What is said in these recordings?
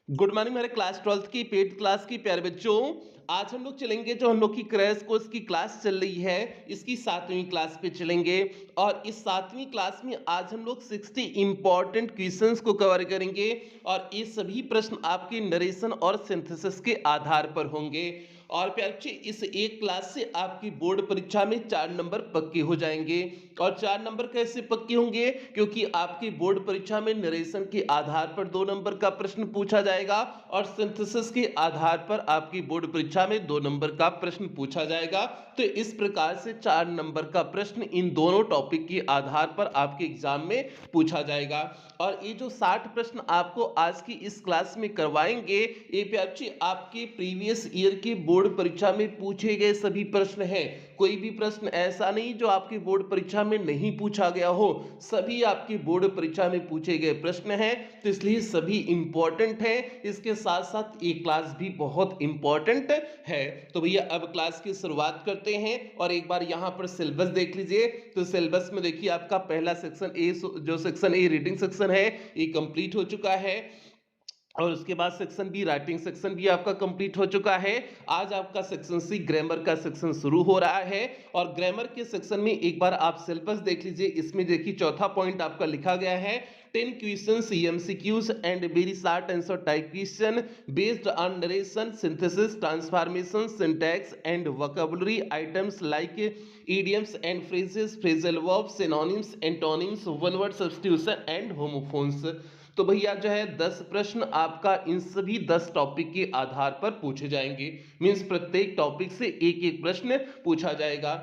Good morning मेरे class 12th की paid class की प्यारे बच्चों। आज हम लोग चलेंगे जो हम लोग की क्रैश कोर्स की क्लास चल रही है, इसकी 7वीं क्लास पे चलेंगे। और इस 7वीं क्लास में आज हम लोग 60 इंपॉर्टेंट क्वेश्चंस को कवर करेंगे और ये सभी प्रश्न आपके नरेशन और सिंथेसिस के आधार पर होंगे। और प्यारे बच्चे इस एक क्लास से आपकी बोर्ड परीक्षा में 4 नंबर पक्के हो जाएंगे। और 4 नंबर कैसे पक्के होंगे? क्योंकि आपकी बोर्ड परीक्षा में नरेशन के आधार पर 2 नंबर का प्रश्न पूछा जाएगा और सिंथेसिस के आधार पर आपकी बोर्ड परीक्षा में 2 नंबर का प्रश्न पूछा जाएगा। तो इस प्रकार से 4 नंबर का प्रश्न इन दोनों टॉपिक के आधार पर आपके एग्जाम में पूछा जाएगा। और ये जो 60 प्रश्न आपको आज की इस क्लास में करवाएंगे, ये प्यारे बच्चे आपके प्रीवियस ईयर के बोर्ड परीक्षा में पूछे गए सभी प्रश्न हैं। कोई भी प्रश्न ऐसा नहीं जो आपकी बोर्ड परीक्षा में नहीं पूछा गया हो, सभी आपकी बोर्ड परीक्षा में पूछे गए प्रश्न हैं। तो इसलिए सभी इंपॉर्टेंट हैं। इसके साथ साथ ये क्लास भी बहुत इंपॉर्टेंट है। तो भैया अब क्लास की शुरुआत करते हैं और एक बार यहाँ पर सिलेबस देख लीजिए। तो सिलेबस में देखिए आपका पहला सेक्शन ए, जो सेक्शन ए रीडिंग सेक्शन है, ये कंप्लीट हो चुका है। और उसके बाद सेक्शन बी राइटिंग सेक्शन भी आपका कंप्लीट हो चुका है। आज आपका सेक्शन सी ग्रामर का सेक्शन शुरू हो रहा है। और ग्रामर के सेक्शन में एक बार आप सिलेबस देख लीजिए। इसमें देखिए चौथा पॉइंट आपका लिखा गया है 10 questions MCQs and very short answer type question based on narration synthesis transformation syntax and vocabulary items like idioms and phrases phrasal verbs synonyms antonyms one word substitution and homophones। तो भैया जो है 10 प्रश्न आपका इन सभी 10 टॉपिक के आधार पर पूछे जाएंगे। मींस प्रत्येक टॉपिक से एक एक प्रश्न पूछा जाएगा।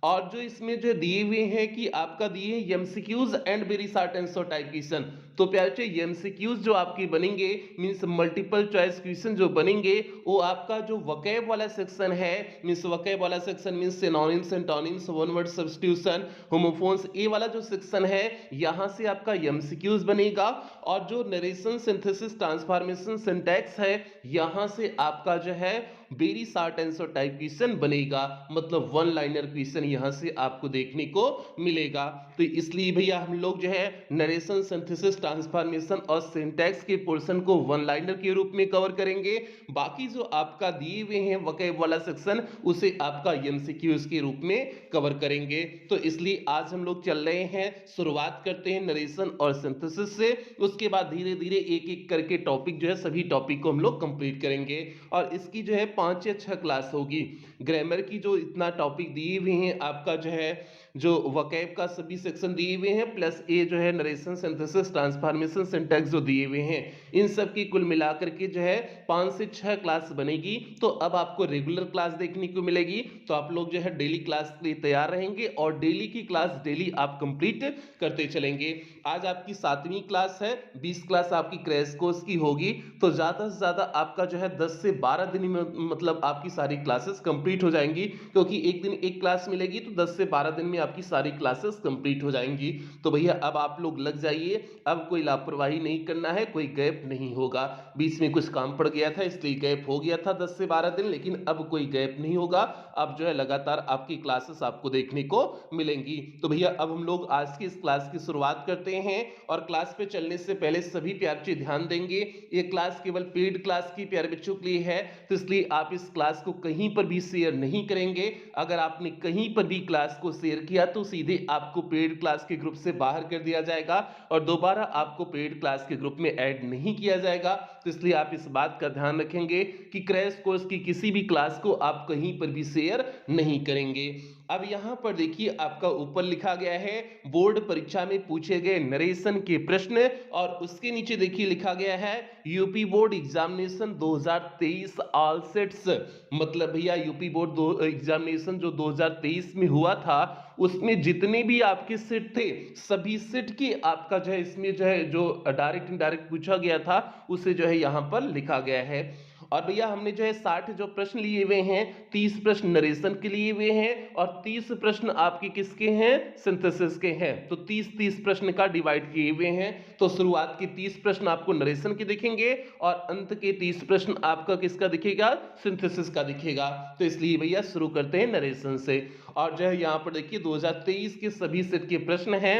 और जो इसमें जो दिए हुए हैं कि आपका दिए हैं MCQs and very short answer type question. तो प्यारे एमसीक्यूज जो आपके बनेंगे मींस मल्टीपल चॉइस क्वेश्चन जो बनेंगे, वो आपका जो वोकैब वाला सेक्शन है, मींस वोकैब वाला section means synonyms antonyms one word substitution homophones, ये वाला जो सेक्शन है यहां से आपका एमसीक्यूज बनेगा। और जो नरेशन सिंथेसिस ट्रांसफॉर्मेशन सिंटैक्स है, यहां से आपका जो है very short answer type question बनेगा। मतलब वन लाइनर क्वेश्चन यहां से आपको देखने को मिलेगा। तो इसलिए भैया हम लोग जो है नरेशन सिंथेसिस ट्रांसफॉर्मेशन और सिंटैक्स के पोर्शन को वन लाइनर के रूप में कवर करेंगे। बाकी जो आपका दिए हुए हैं वोकैब वाला सेक्शन, उसे आपका एमसीक्यूज के रूप में कवर करेंगे। तो इसलिए आज हम लोग चल रहे हैं, शुरुआत करते हैं नरेशन और सिंथेसिस से। उसके बाद धीरे धीरे एक एक करके टॉपिक जो है सभी टॉपिक को हम लोग कंप्लीट करेंगे। और इसकी जो है 5 या 6 क्लास होगी। ग्रामर की जो इतना टॉपिक दिए हुए हैं, आपका जो है जो वोकैब का सभी सेक्शन दिए हुए हैं, प्लस ये जो है नरेशन सिंथेसिस ट्रांसफॉर्मेशन सिंटैक्स जो दिए हुए हैं, इन सब की कुल मिलाकर के जो है 5 से 6 क्लास बनेगी। तो अब आपको रेगुलर क्लास देखने को मिलेगी। तो आप लोग जो है डेली क्लास के लिए तैयार रहेंगे और डेली की क्लास डेली आप कंप्लीट करते चलेंगे। आज आपकी 7वीं क्लास है, 20 क्लास आपकी क्रैश कोर्स की होगी। तो ज्यादा से ज्यादा आपका जो है 10 से 12 दिन में मतलब आपकी सारी क्लासेस कंप्लीट हो जाएंगी। क्योंकि एक दिन एक क्लास मिलेगी, तो 10 से 12 दिन में आपकी सारी क्लासेस कंप्लीट हो जाएंगी। तो भैया अब आप लोग लग जाइए, अब कोई लापरवाही नहीं करना है, कोई गैप नहीं होगा। बीच में कुछ काम पड़ गया था इसलिए गैप हो गया था 10 से 12 दिन, लेकिन अब कोई गैप नहीं होगा। अब जो है लगातार आपकी क्लासेस आपको देखने को मिलेंगी। तो भैया अब हम लोग आज की इस क्लास की शुरुआत करते हैं। और क्लास पे चलने से पहले सभी प्यारे बच्चे ध्यान देंगे, ये क्लास केवल पेड क्लास की प्यारे बच्चों के लिए है। तो इसलिए आप इस क्लास को कहीं पर भी शेयर नहीं करेंगे। अगर आपने कहीं पर भी क्लास को शेयर किया तो सीधे आपको पेड क्लास के ग्रुप से बाहर कर दिया जाएगा और दोबारा आपको पेड क्लास के ग्रुप में ऐड नहीं किया जाएगा। तो इसलिए आप इस बात का ध्यान रखेंगे कि क्रैश कोर्स की किसी भी क्लास को आप कहीं पर भी शेयर नहीं करेंगे। अब यहां पर देखिए आपका ऊपर लिखा गया है बोर्ड परीक्षा में पूछे गए नरेशन के प्रश्न, और उसके नीचे देखिए लिखा गया है UP board examination 2023 all sets. मतलब भैया यूपी बोर्ड एग्जामिनेशन जो 2023 में हुआ था, उसमें जितने भी आपके सेट थे, सभी सेट की आपका जो है इसमें जो है जो डायरेक्ट इनडायरेक्ट पूछा गया था, उसे जो है यहां पर लिखा गया है। और भैया हमने जो है 60 जो प्रश्न लिए हुए हैं, 30 प्रश्न नरेशन के लिए हुए हैं और 30 प्रश्न आपके किसके हैं, सिंथेसिस के हैं। तो 30-30 प्रश्न का डिवाइड किए हुए हैं। तो शुरुआत के 30 प्रश्न आपको नरेशन के दिखेंगे और अंत के 30 प्रश्न आपका किसका दिखेगा, सिंथेसिस का दिखेगा। तो इसलिए भैया शुरू करते हैं नरेशन से। और जो है यहाँ पर देखिए 2023 के सभी सेट के प्रश्न हैं।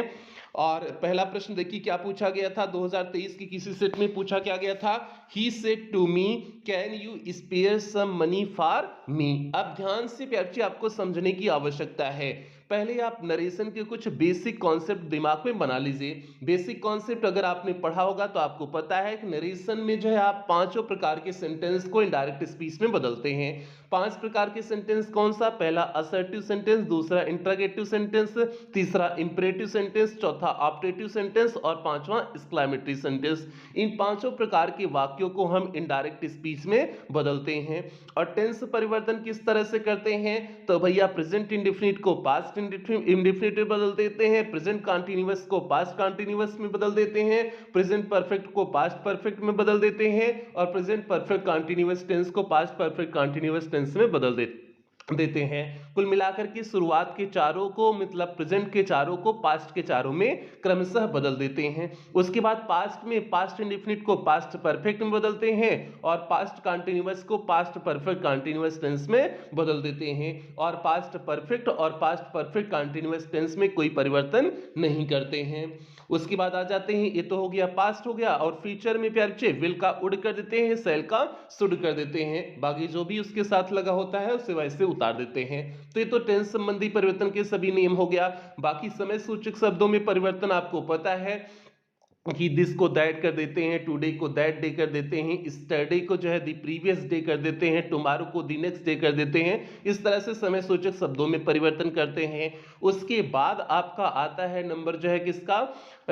और पहला प्रश्न देखिए क्या पूछा गया था 2023 की किसी सेट में पूछा क्या गया था, he said to me can you spare some money for me. अब ध्यान से प्यार आपको समझने की आवश्यकता है। पहले आप नरेशन के कुछ बेसिक कॉन्सेप्ट दिमाग में बना लीजिए। बेसिक कॉन्सेप्ट अगर आपने पढ़ा होगा तो आपको पता है कि नरेशन में जो है आप पांचों प्रकार के सेंटेंस को इनडायरेक्ट स्पीच में बदलते हैं। 5 प्रकार के सेंटेंस कौन सा, पहला असर्टिव सेंटेंस, दूसरा इंटरोगेटिव सेंटेंस, तीसरा इंपरेटिव सेंटेंस, चौथा ऑप्टेटिव सेंटेंस और पांचवा एक्सक्लेमेटरी सेंटेंस। इन पांचों प्रकार के वाक्यों को हम इनडायरेक्ट स्पीच में बदलते हैं। और टेंस परिवर्तन किस तरह से करते हैं, तो भैया प्रेजेंट इंडेफिनिट को पास्ट इंडेफिनिट में बदल देते हैं, प्रेजेंट कंटीन्यूअस को पास्ट कंटीन्यूअस में बदल देते हैं, प्रेजेंट परफेक्ट को पास्ट परफेक्ट में बदल देते हैं और प्रेजेंट परफेक्ट कंटीन्यूअस टेंस को पास्ट परफेक्ट कंटीन्यूअस टेंस में बदल देते हैं। कुल मिलाकर के शुरुआत के चारों को मतलब प्रेजेंट के चारों को पास्ट के चारों में क्रमशः बदल देते हैं। उसके बाद पास्ट में पास्ट इंडेफिनिट को पास्ट परफेक्ट में बदलते हैं और पास्ट कंटीन्यूअस को पास्ट परफेक्ट कंटीन्यूअस टेंस में बदल देते हैं और पास्ट परफेक्ट और पास्ट परफेक्ट कंटीन्यूअस टेंस में कोई परिवर्तन नहीं करते हैं। उसके बाद आ जाते हैं, ये तो हो गया पास्ट हो गया, और फ्यूचर में प्यार बच्चे विल का उड कर देते हैं, सेल का शुड कर देते हैं, बाकी जो भी उसके साथ लगा होता है उसे वैसे उतार देते हैं। तो ये तो टेंस संबंधी परिवर्तन के सभी नियम हो गया। बाकी समय सूचक शब्दों में परिवर्तन आपको पता है कि दिस को दैट कर देते हैं, टुडे को दैट डे कर देते हैं, स्टरडे को जो है द प्रीवियस डे कर देते हैं, टुमारो को द नेक्स्ट डे कर देते हैं। इस तरह से समय सूचक शब्दों में परिवर्तन करते हैं। उसके बाद आपका आता है नंबर जो है किसका,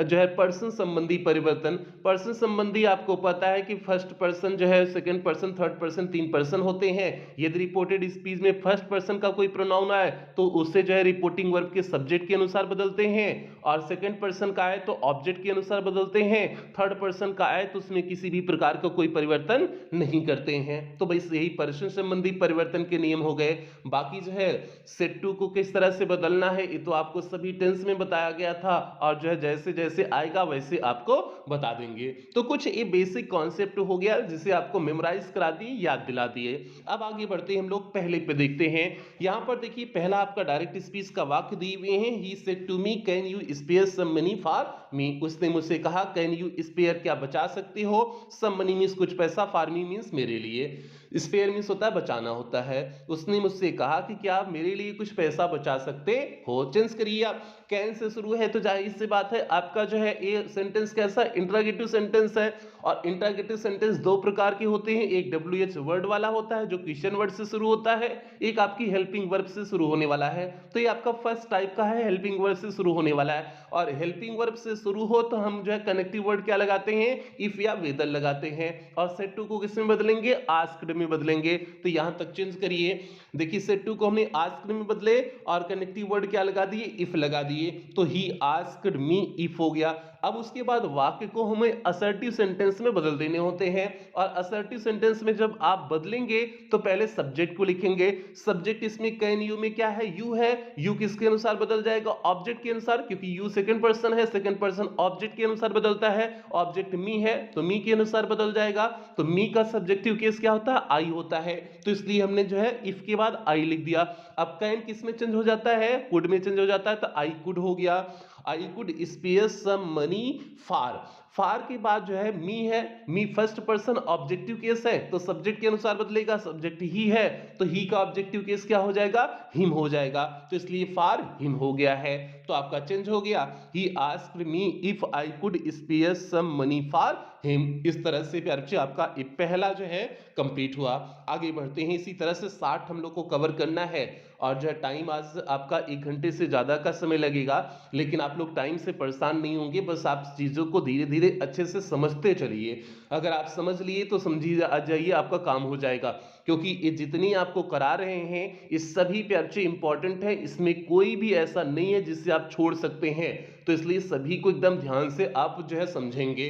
जो है पर्सन संबंधी परिवर्तन। पर्सन संबंधी आपको पता है कि फर्स्ट पर्सन जो है, second person, third person, 3 person होते हैं। यदि रिपोर्टेड स्पीच में फर्स्ट पर्सन का कोई प्रोनाउन आए तो उससे जो है रिपोर्टिंग वर्ब के सब्जेक्ट के अनुसार बदलते हैं, और सेकंड पर्सन का आए तो ऑब्जेक्ट के अनुसार बदलते हैं, थर्ड पर्सन का आए तो उसमें किसी भी प्रकार का कोई परिवर्तन नहीं करते हैं। तो बस यही पर्सन संबंधी परिवर्तन के नियम हो गए। बाकी जो है सेट टू को किस तरह से बदलना है ये तो आपको सभी टेंस में बताया गया था, और जो है जैसे जैसे आएगा वैसे आपको बता देंगे। तो कुछ ये बेसिक कॉन्सेप्ट हो गया जिसे आपको मेमोराइज करा दिए, याद दिला दिए। अब आगे बढ़ते हैं हम लोग पहले पे देखते हैं। यहां पर देखिए पहला आपका डायरेक्ट स्पीच का वाक्य दिए हुए हैं, he said to me can you spare some money for me. उसने मुझसे कहा कैन यू स्पेयर क्या बचा सकते हो, सम मनी मींस कुछ पैसा, फॉर मी मींस मेरे लिए, स्पेयर मींस होता है बचाना होता है। उसने मुझसे कहा कि क्या आप मेरे लिए कुछ पैसा बचा सकते हो। चेंज करिए आप, कैन से शुरू है तो जाहिर सी बात है आपका जो है ये सेंटेंस कैसा इंटरोगेटिव सेंटेंस है, और इंटरोगेटिव सेंटेंस दो प्रकार के होते हैं, एक WH वर्ड वाला होता है जो क्वेश्चन वर्ड से शुरू होता है, एक आपकी हेल्पिंग वर्ब से शुरू होने वाला है। तो ये आपका फर्स्ट टाइप का है, हेल्पिंग वर्ब से शुरू होने वाला है। और हेल्पिंग वर्ब से शुरू हो तो हम जो है कनेक्टिव वर्ड क्या लगाते हैं, इफ या वेदर लगाते हैं, और सेट टू को किस में बदलेंगे, आस्क्ड में बदलेंगे। तो यहां तक चेंज करिए, देखिए सेट टू को हमने आस्क्ड में बदले और कनेक्टिव वर्ड क्या लगा दिए, इफ लगा दिए, तो ही आस्क्ड मी इफ हो गया। अब उसके बाद वाक्य को हमें असर्टिव सेंटेंस में बदल देने होते हैं, और असर्टिव सेंटेंस में जब आप बदलेंगे तो पहले सब्जेक्ट को लिखेंगे। सब्जेक्ट इसमें कैन यू में क्या है, यू है, यू किसके अनुसार बदल जाएगा, ऑब्जेक्ट के अनुसार, क्योंकि यू सेकंड पर्सन है, सेकंड पर्सन ऑब्जेक्ट के अनुसार बदलता है, ऑब्जेक्ट मी है तो मी के अनुसार बदल जाएगा। तो मी का सब्जेक्टिव केस क्या होता है, आई होता है, तो इसलिए हमने जो है इफ के बाद आई लिख दिया। अब कैन किस में चेंज हो जाता है, कुड में चेंज हो जाता है, तो आई कुड हो गया, I could spare some money for. For के बाद जो है मी है, me first person objective case है तो सब्जेक्ट के अनुसार बदलेगा, सब्जेक्ट ही है तो ही का ऑब्जेक्टिव केस क्या हो जाएगा, हिम हो जाएगा, तो इसलिए फार हिम हो गया है। तो आपका चेंज हो गया, he asked me if I could spare some money for him. इस तरह से प्यारे बच्चे आपका पहला जो है कंप्लीट हुआ। आगे बढ़ते हैं, इसी तरह से 60 हम लोग को कवर करना है, और जो है टाइम आज आपका 1 घंटे से ज्यादा का समय लगेगा, लेकिन आप लोग टाइम से परेशान नहीं होंगे, बस आप चीजों को धीरे धीरे अच्छे से समझते चलिए। अगर आप समझ लिए तो समझिए आ जाइए, आपका काम हो जाएगा, क्योंकि ये जितनी आपको करा रहे हैं ये सभी प्यारे इंपॉर्टेंट है, इसमें कोई भी ऐसा नहीं है जिससे आप छोड़ सकते हैं, तो इसलिए सभी को एकदम ध्यान से आप जो है समझेंगे।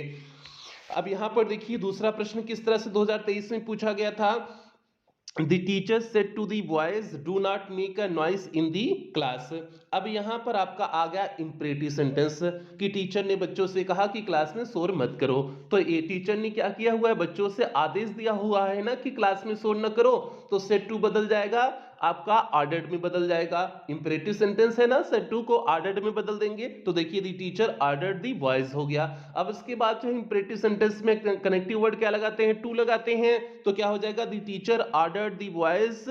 अब यहां पर देखिए दूसरा प्रश्न किस तरह से 2023 में पूछा गया था, The teacher said to the boys, "Do not make a noise in the class." अब यहाँ पर आपका आ गया इंपरेटिव सेंटेंस कि टीचर ने बच्चों से कहा कि क्लास में शोर मत करो। तो ये टीचर ने क्या किया हुआ है, बच्चों से आदेश दिया हुआ है ना कि क्लास में शोर न करो, तो सेड टू बदल जाएगा आपका ऑर्डर्ड में बदल जाएगा। इंपेरेटिव सेंटेंस है ना, सेड टू को ऑर्डर्ड में बदल देंगे तो देखिए the teacher ordered the boys हो गया। अब इसके बाद जो है इंपेरेटिव सेंटेंस में कनेक्टिव वर्ड क्या लगाते हैं, टू लगाते हैं, तो क्या हो जाएगा the teacher ordered the boys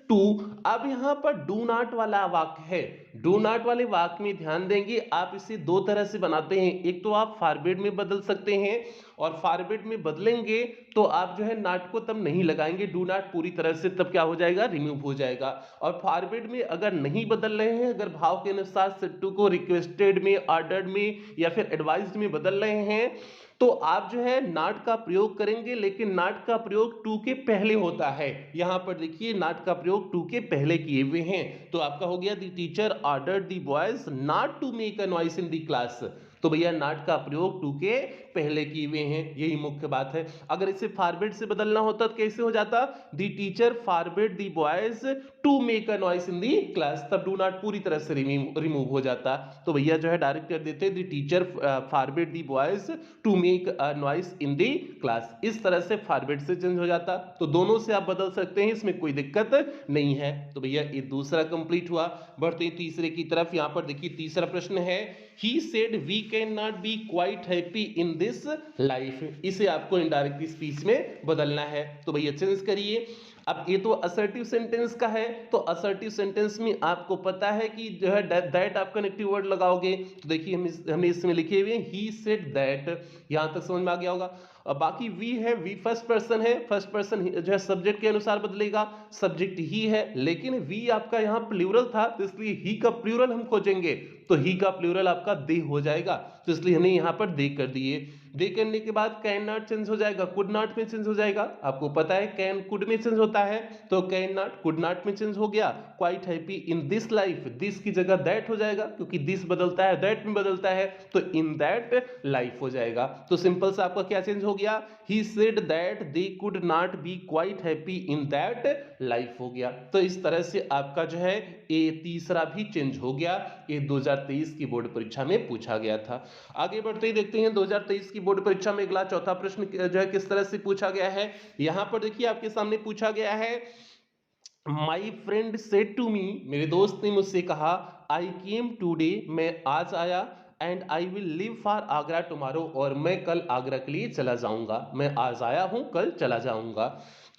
to. अब यहां पर डू नॉट वाला वाक्य है, डू नॉट वाले वाक्य में ध्यान देंगे आप इसे दो तरह से बनाते हैं। एक तो आप फॉरवर्ड में बदल सकते हैं, और फॉरवर्ड में बदलेंगे तो आप जो है नॉट को तब नहीं लगाएंगे, डू नॉट पूरी तरह से तब क्या हो जाएगा, रिमूव हो जाएगा। और फॉरवर्ड में अगर नहीं बदल रहे हैं, अगर भाव के अनुसार सेड टू को रिक्वेस्टेड में, ऑर्डर्ड में या फिर एडवाइज्ड में बदल रहे हैं, तो आप जो है नॉट का प्रयोग करेंगे, लेकिन नॉट का प्रयोग टू के पहले होता है। यहां पर देखिए नॉट का प्रयोग टू के पहले किए हुए हैं, तो आपका हो गया the teacher ordered the boys not to make a noise in the class. तो भैया नॉट का प्रयोग टू के पहले किए हुए हैं, यही मुख्य बात है। अगर इसे फॉरवर्ड से बदलना होता तो कैसे हो जाता, the teacher forward the boys to make a noise in the class, तब डू नॉट पूरी तरह से रिमूव हो जाता। तो भैया जो है डायरेक्ट कर देते the teacher forward the boys to make a noise in the class, इस तरह से फॉरवर्ड से चेंज हो जाता। तो दोनों से आप बदल सकते हैं, इसमें कोई दिक्कत नहीं है। तो भैया ये दूसरा कंप्लीट हुआ। बढ़ते हैं तीसरे की तरफ। यहां पर देखिए तीसरा प्रश्न है, he said we cannot be quite happy in this life, इसे आपको इनडायरेक्ट स्पीच में बदलना है। तो भैया चेंज करिए। अब ये तो असर्टिव सेंटेंस का है, तो असर्टिव सेंटेंस में आपको पता है कि जो है दैट आप कनेक्टिव वर्ड लगाओगे, तो देखिए हमने इसमें लिखे हुए ही सेड दैट, यहां तक समझ में आ गया होगा। और बाकी वी है, वी फर्स्ट पर्सन है, फर्स्ट पर्सन जो है सब्जेक्ट के अनुसार बदलेगा, सब्जेक्ट ही है, लेकिन वी आपका यहाँ प्लूरल था तो इसलिए ही का प्लूरल हम खोजेंगे, तो ही का प्लूरल आपका दे हो जाएगा, तो इसलिए हमने यहाँ पर दे कर दिए। दे करने के बाद कैन नॉट चेंज हो जाएगा, कुड नॉट में चेंज हो जाएगा। आपको पता है कैन कुड में चेंज होता है, तो कैन नॉट कुड नॉट में चेंज हो गया। Quite happy in this life, this की जगह दैट हो जाएगा, क्योंकि दिस बदलता है दैट में बदलता है, तो इन दैट लाइफ हो जाएगा। तो सिंपल सा आपका क्या चेंज हो गया, he said that they could not be quite happy in that life हो गया। तो इस तरह से आपका जो है ये तीसरा भी चेंज हो गया। ये 2023 की बोर्ड परीक्षा में पूछा गया था। आगे बढ़ते ही देखते हैं 2023 की बोर्ड परीक्षा में अगला चौथा प्रश्न जो है किस तरह से पूछा गया है। यहां पर देखिए आपके सामने पूछा गया है, my friend said to me, मेरे दोस्त ने मुझसे कहा, आई केम टूडे, मैं आज आया, and I will live for Agra tomorrow, और मैं कल आगरा के लिए चला जाऊंगा। मैं आज आया हूं, कल चला जाऊंगा।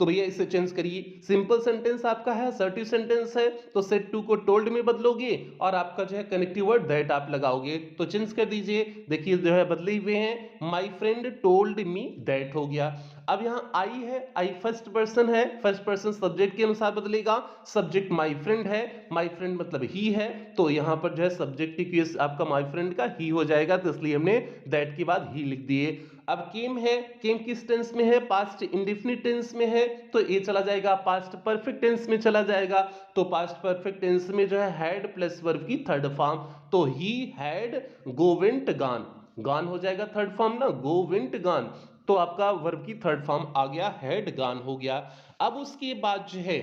तो भैया इसे चेंज करिए। सिंपल सेंटेंस आपका है, असर्टिव सेंटेंस है, तो सेड टू को टोल्ड में बदलोगे और आपका जो है कनेक्टिव वर्ड दैट आप लगाओगे, तो चेंज कर दीजिए। देखिए जो है बदले हुए हैं, my friend told me that हो गया। अब यहाँ आई है, आई फर्स्ट पर्सन है, फर्स्ट पर्सन सब्जेक्ट के अनुसार बदलेगा, सब्जेक्ट माई फ्रेंड है, माई फ्रेंड मतलब ही है, तो यहाँ पर जो है सब्जेक्ट आपका माई फ्रेंड का ही हो जाएगा, तो इसलिए हमने दैट के बाद ही लिख दिए। अब केम है, केम किस टेंस में है, पास्ट इंडेफिनिट टेंस में है, तो ये चला जाएगा पास्ट परफेक्ट टेंस में चला जाएगा। तो पास्ट परफेक्ट टेंस में जो है हैड प्लस वर्ब की थर्ड फॉर्म, तो he had go went gone, gone हो जाएगा थर्ड फॉर्म ना, गो वेंट गॉन, तो आपका वर्ब की थर्ड फॉर्म आ गया, हैड गॉन हो गया। अब उसके बाद जो है,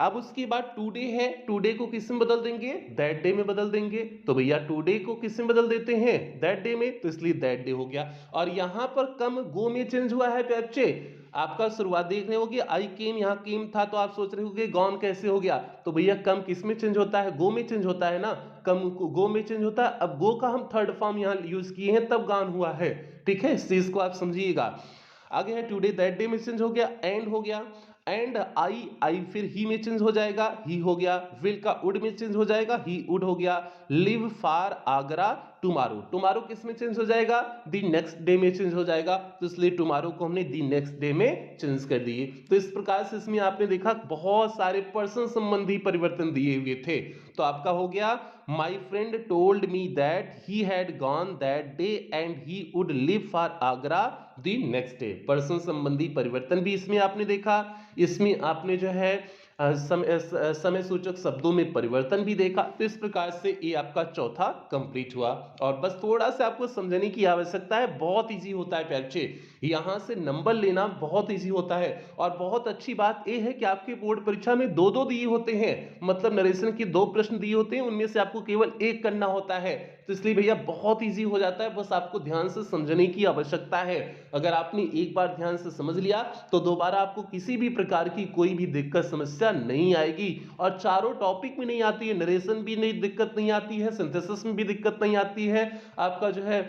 अब उसके बाद टुडे है, टुडे को किस में बदल देंगे, दैट डे में बदल देंगे। तो भैया टुडे को किस में बदल देते हैं, दैट डे में, तो इसलिए दैट डे हो गया। और यहां पर कम गो में चेंज हुआ है बच्चे, आपका शुरुआत देख रहे होगे, आई केम, यहाँ केम था, तो आप सोच रहे होगे गॉन कैसे हो गया, तो भैया कम किस में चेंज होता है, गो में चेंज होता है ना, कम गो में चेंज होता है। अब गो का हम थर्ड फॉर्म यहाँ यूज किए हैं, तब गॉन हुआ है, ठीक है, इस चीज को आप समझिएगा। आगे है टुडे दैट डे में चेंज हो गया, एंड हो गया, एंड आई फिर ही में चेंज हो जाएगा, ही हो गया, विल का वुड में चेंज हो जाएगा, ही वुड हो गया, live for Agra tomorrow, tomorrow किस में चेंज हो जाएगा, दी नेक्स्ट डे में चेंज हो जाएगा, तो इसलिए टुमारो को हमने दी नेक्स्ट डे में चेंज कर दिए। तो इस प्रकार से इसमें आपने देखा बहुत सारे पर्सन संबंधी परिवर्तन दिए हुए थे। तो आपका हो गया, my friend told me that he had gone that day and he would live for Agra the next day. Person संबंधी परिवर्तन भी इसमें आपने देखा, इसमें आपने जो है समय सूचक शब्दों में परिवर्तन भी देखा। तो इस प्रकार से ये आपका चौथा कंप्लीट हुआ। और बस थोड़ा सा आपको समझने की आवश्यकता है, बहुत इजी होता है बच्चे, यहां से नंबर लेना बहुत इजी होता है। और बहुत अच्छी बात यह है कि आपके बोर्ड परीक्षा में दो दो दिए होते हैं, मतलब नरेशन के दो प्रश्न दिए होते हैं, उनमें से आपको केवल एक करना होता है। तो इसलिए भैया बहुत इजी हो जाता है, बस आपको ध्यान से समझने की आवश्यकता है। अगर आपने एक बार ध्यान से समझ लिया तो दोबारा आपको किसी भी प्रकार की कोई भी दिक्कत समस्या नहीं आएगी। और चारों टॉपिक में नहीं आती है, नरेशन भी नहीं दिक्कत नहीं आती है, सिंथेसिस में भी दिक्कत नहीं आती है, आपका जो है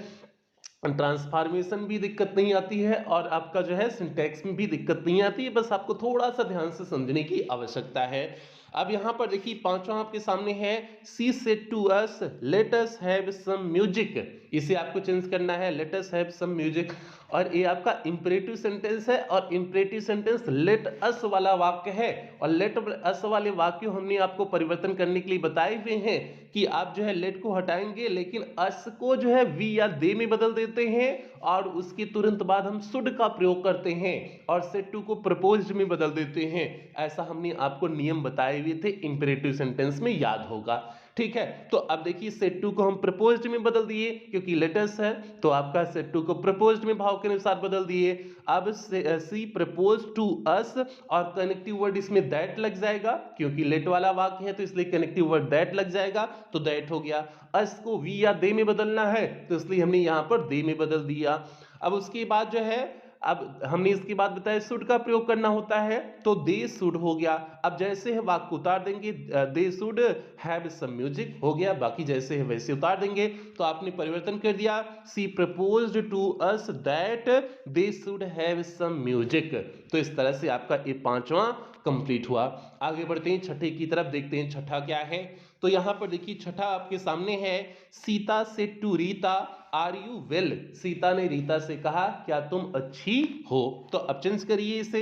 ट्रांसफॉर्मेशन भी दिक्कत नहीं आती है, और आपका जो है सिंटैक्स में भी दिक्कत नहीं आती है। बस आपको थोड़ा सा ध्यान से समझने की आवश्यकता है। अब यहां पर देखिए पांचवा आपके सामने है, she said to us let us have some music. इसे आपको चेंज करना है, let us have some music. और ये आपका इंपरेटिव सेंटेंस है, और इंपरेटिव सेंटेंस लेट अस वाला वाक्य है। और लेट अस वाले वाक्य हमने आपको परिवर्तन करने के लिए बताए हुए हैं कि आप जो है लेट को हटाएंगे, लेकिन अस को जो है वी या दे में बदल देते हैं, और उसके तुरंत बाद हम शुड का प्रयोग करते हैं, और सेड टू को प्रपोज्ड में बदल देते हैं। ऐसा हमने आपको नियम बताए हुए थे इंपरेटिव सेंटेंस में, याद होगा। ठीक है, तो अब देखिए सेड टू को हम प्रपोज्ड में बदल दिए, क्योंकि लेटस है तो आपका सेड टू को प्रपोज्ड में भाव के अनुसार बदल दिए। अब सी प्रपोज टू अस, और कनेक्टिव वर्ड इसमें दैट लग जाएगा, क्योंकि लेट वाला वाक्य है तो इसलिए कनेक्टिव वर्ड दैट लग जाएगा, तो दैट हो गया। अस को वी या दे में बदलना है तो इसलिए हमने यहां पर दे में बदल दिया। अब उसके बाद जो है, अब हमने इसके बाद बताया शुड का प्रयोग करना होता है, तो दे शुड हो गया। अब जैसे है वाक्य उतार देंगे, they should have some music हो गया, बाकी जैसे है वैसे उतार देंगे। तो आपने परिवर्तन कर दिया, she proposed to us that they should have some music. तो इस तरह से आपका ये पांचवा कंप्लीट हुआ। आगे बढ़ते हैं छठे की तरफ, देखते हैं छठा क्या है। तो यहां पर देखिए छठा आपके सामने है, Sita said to Rita are you well. Sita ने रीता से कहा क्या तुम अच्छी हो। तो अब चेंज करिए इसे,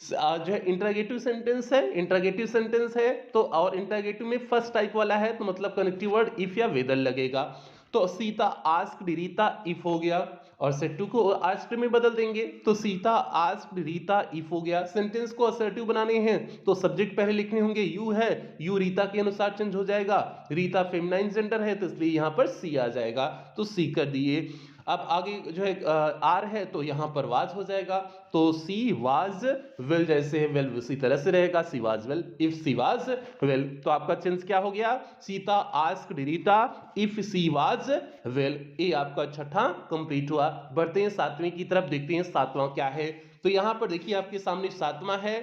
जो है इंटरोगेटिव सेंटेंस है, इंटरोगेटिव सेंटेंस है तो, और इंटरोगेटिव में फर्स्ट टाइप वाला है तो मतलब कनेक्टिव वर्ड इफ या वेदर लगेगा। तो सीता आस्क्ड रीता इफ हो गया, और सेड टू को आस्क्ड में बदल देंगे तो सीता आस्क्ड रीता इफ हो गया। सेंटेंस को असर्टिव बनाने हैं तो सब्जेक्ट पहले लिखने होंगे, यू है, यू रीता के अनुसार चेंज हो जाएगा, रीता फेमिनाइन जेंडर है तो इसलिए यहां पर सी आ जाएगा, तो सी कर दिए। अब आगे जो है आर है तो यहां पर वाज हो जाएगा, तो सी वाज वेल, जैसे है वेल उसी तरह से रहेगा, she was well if she was well. तो आपका चेंज क्या हो गया, Sita asked Rita if she was well. ये आपका छठा कंप्लीट हुआ। बढ़ते हैं सातवें की तरफ, देखते हैं सातवां क्या है। तो यहां पर देखिए आपके सामने सातवां है,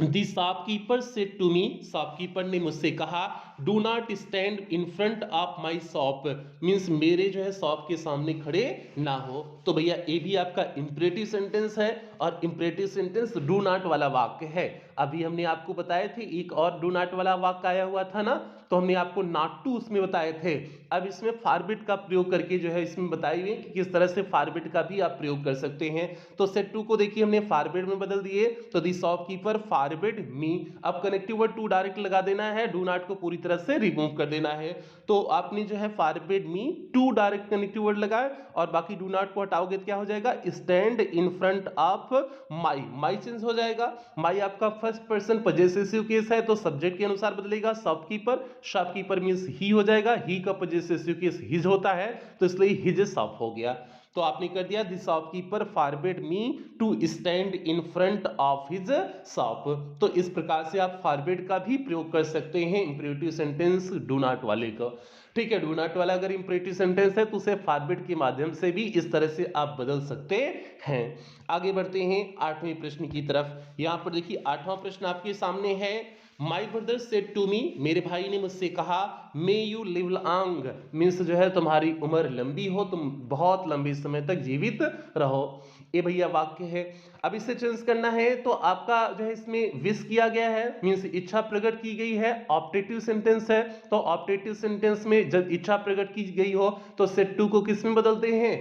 the shopkeeper said to me. Shopkeeper ने मुझसे कहा do not stand in front of my shop, means मेरे जो है शॉप के सामने खड़े ना हो। तो भैया ये भी आपका इंपरेटिव सेंटेंस है, और इंपरेटिव सेंटेंस डू नॉट वाला वाक्य है। अभी हमने आपको बताए थे एक और डू नॉट वाला वाक्य आया हुआ था ना, तो हमने आपको नॉट टू उसमें बताए थे। अब इसमें फॉरबिड का प्रयोग करके जो है इसमें बताई हुई कि किस तरह से फॉरबिड का भी आप प्रयोग कर सकते हैं। तो सेड टू को देखिए हमने फॉरबिड में बदल दिए, तो दी शॉपकीपर फॉरबिड मी। अब कनेक्टिव वर्ड टू डायरेक्ट लगा देना है, डू नॉट को पूरी तरह से रिमूव कर देना है। तो आपने जो है forbid me to direct connective word लगाए, और बाकी डू नॉट को हटाओगे तो क्या हो जाएगा, stand in front of my. My change हो जाएगा, माई आपका फर्स्ट पर्सन पजेसिव केस है तो सब्जेक्ट के अनुसार बदलेगा, शॉपकीपर, शॉपकीपर मींस ही हो जाएगा, ही का पजेसिव केस हिज होता है तो इसलिए हिज शॉप हो गया। तो आपने कर दिया the shopkeeper forbid me to stand in front of his shop. तो इस प्रकार से आप फॉरबिड का भी प्रयोग कर सकते हैं इंपरेटिव सेंटेंस डू नॉट वाले का। ठीक है, डू नॉट वाला अगर इंपरेटिव सेंटेंस है तो उसे फॉरबिड के माध्यम से भी इस तरह से आप बदल सकते हैं। आगे बढ़ते हैं आठवें प्रश्न की तरफ। यहां पर देखिए आठवां प्रश्न आपके सामने है, my brother said to me, मेरे भाई ने मुझसे कहा may you live long, means जो है तुम्हारी उम्र लंबी हो, तुम बहुत लंबे समय तक जीवित रहो। ये भैया वाक्य है। अब इसे चेंज करना है तो आपका जो है इसमें विश किया गया है, मीन्स इच्छा प्रकट की गई है, ऑप्टेटिव सेंटेंस है। तो ऑप्टेटिव सेंटेंस में जब इच्छा प्रकट की गई हो तो सेड टू को किस में बदलते हैं,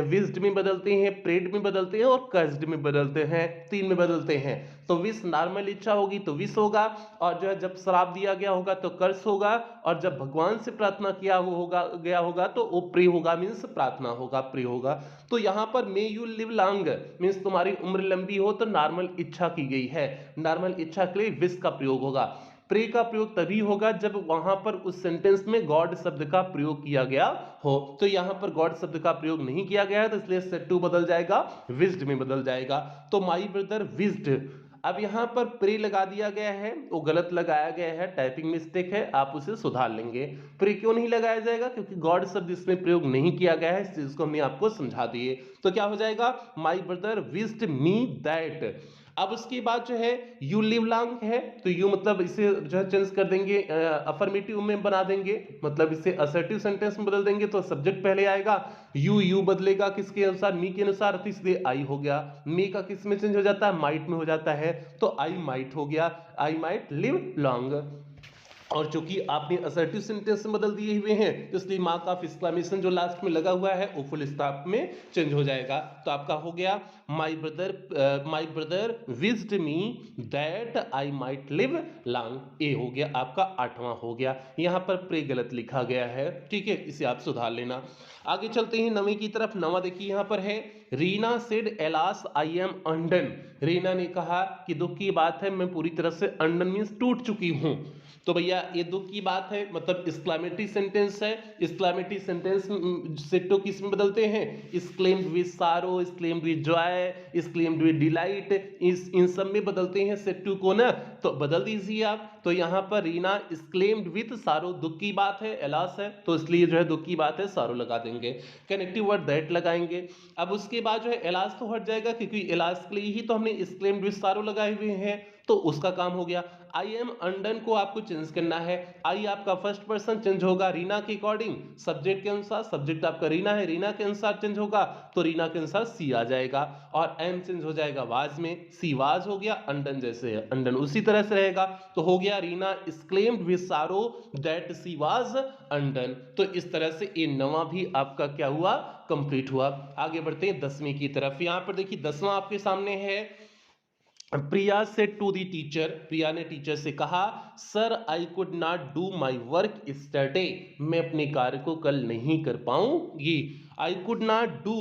विश्ड में बदलते हैं, प्रेड में बदलते हैं, और कर्स्ड में बदलते हैं, तीन में बदलते हैं। तो विश नॉर्मल इच्छा होगी तो विश होगा, और जो है जब श्राप दिया गया होगा तो कर्स होगा, और जब भगवान से प्रार्थना किया गया होगा तो वो प्रे होगा, मीन्स प्रार्थना होगा, प्रे होगा। तो यहाँ पर मे यू लिव लॉन्ग मीन्स तुम्हारी उम्र लंबी हो, तो नॉर्मल इच्छा की गई है, नॉर्मल इच्छा के लिए विश का प्रयोग होगा। प्रे का प्रयोग तभी होगा जब वहां पर उस सेंटेंस में गॉड शब्द का प्रयोग किया गया हो। तो यहां पर गॉड शब्द का प्रयोग नहीं किया गया है तो इसलिए सेड टू बदल जाएगा, विज्ड में बदल जाएगा। तो माई ब्रदर विज्ड, अब यहाँ पर प्रे लगा दिया गया है, वो गलत लगाया गया है, टाइपिंग मिस्टेक है, आप उसे सुधार लेंगे। प्रे क्यों नहीं लगाया जाएगा? क्योंकि गॉड शब्द इसमें प्रयोग नहीं किया गया है, इस चीज को हमने आपको समझा दिए। तो क्या हो जाएगा? My brother wished me that. अब उसके बाद जो है यू लिव लॉन्ग है, तो यू मतलब इसे जो है चेंज कर देंगे, अफर्मेटिव में बना देंगे, मतलब इसे असर्टिव सेंटेंस में बदल देंगे, तो सब्जेक्ट पहले आएगा। यू बदलेगा किसके अनुसार? मी के अनुसार, तो इसलिए आई हो गया। मी का किस में चेंज हो जाता है? माइट में हो जाता है, तो आई माइट हो गया, आई माइट लिव लॉन्ग। और चूंकि आपने असर्टिव सेंटेंस में बदल दिए हुए हैं, तो इसलिए मार्क ऑफ एक्सक्लेमेशन जो लास्ट में लगा हुआ है वो फुल स्टॉप में चेंज हो जाएगा। तो आपका हो गया my brother wished me that I might live long. ए हो गया आपका, 8वां हो गया। यहाँ पर प्रे गलत लिखा गया है, ठीक है, इसे आप सुधार लेना। आगे चलते हैं 9वीं की तरफ। 9वां देखिए यहाँ पर है, Reena said alas I am undone. Reena ने कहा कि दुख की बात है, मैं पूरी तरह से अंडन मीन्स टूट चुकी हूं। तो भैया ये दुख की बात है, मतलब एक्सक्लेमेटरी सेंटेंस है। एक्सक्लेमेटरी सेंटेंस से तो किस में बदलते हैं? Exclaimed with sorrow, exclaimed with joy, exclaimed with delight, इन सब में बदलते हैं सेट टू को ना, तो बदल दीजिए आप। तो यहाँ पर रीना एक्सक्लेम्ड विद सारो, दुख की बात है, एलास है, तो इसलिए जो है दुख की बात है सारो लगा देंगे। कनेक्टिव वर्ड दैट लगाएंगे। अब उसके बाद जो है एलास तो हट जाएगा, क्योंकि एलास के लिए ही तो हमने एक्सक्लेम्ड विद सारो लगाए हुए हैं, तो उसका काम हो गया। आई एम अंडन को आपको चेंज करना है। आई आपका फर्स्ट पर्सन चेंज होगा रीना के अकॉर्डिंग, सब्जेक्ट के अनुसार, सब्जेक्ट आपका रीना है, रीना के अनुसार चेंज होगा, तो रीना के अनुसार सी आ जाएगा। और एम चेंज हो जाएगा वाज में, सी वाज हो गया, अंडन जैसे है अंडन उसी तरह से रहेगा। तो हो गया रीना एक्सक्लेम्ड विद सारो दैट सी वाज अंडन। तो इस तरह से ये 9वां भी आपका क्या हुआ? कंप्लीट हुआ। आगे बढ़ते हैं 10वीं की तरफ। यहां पर देखिए 10वां आपके सामने है। Priya said to the teacher, Priya ने टीचर से कहा, sir I could not do my work yesterday, मैं अपने कार्य को कल नहीं कर पाऊंगी। I could not do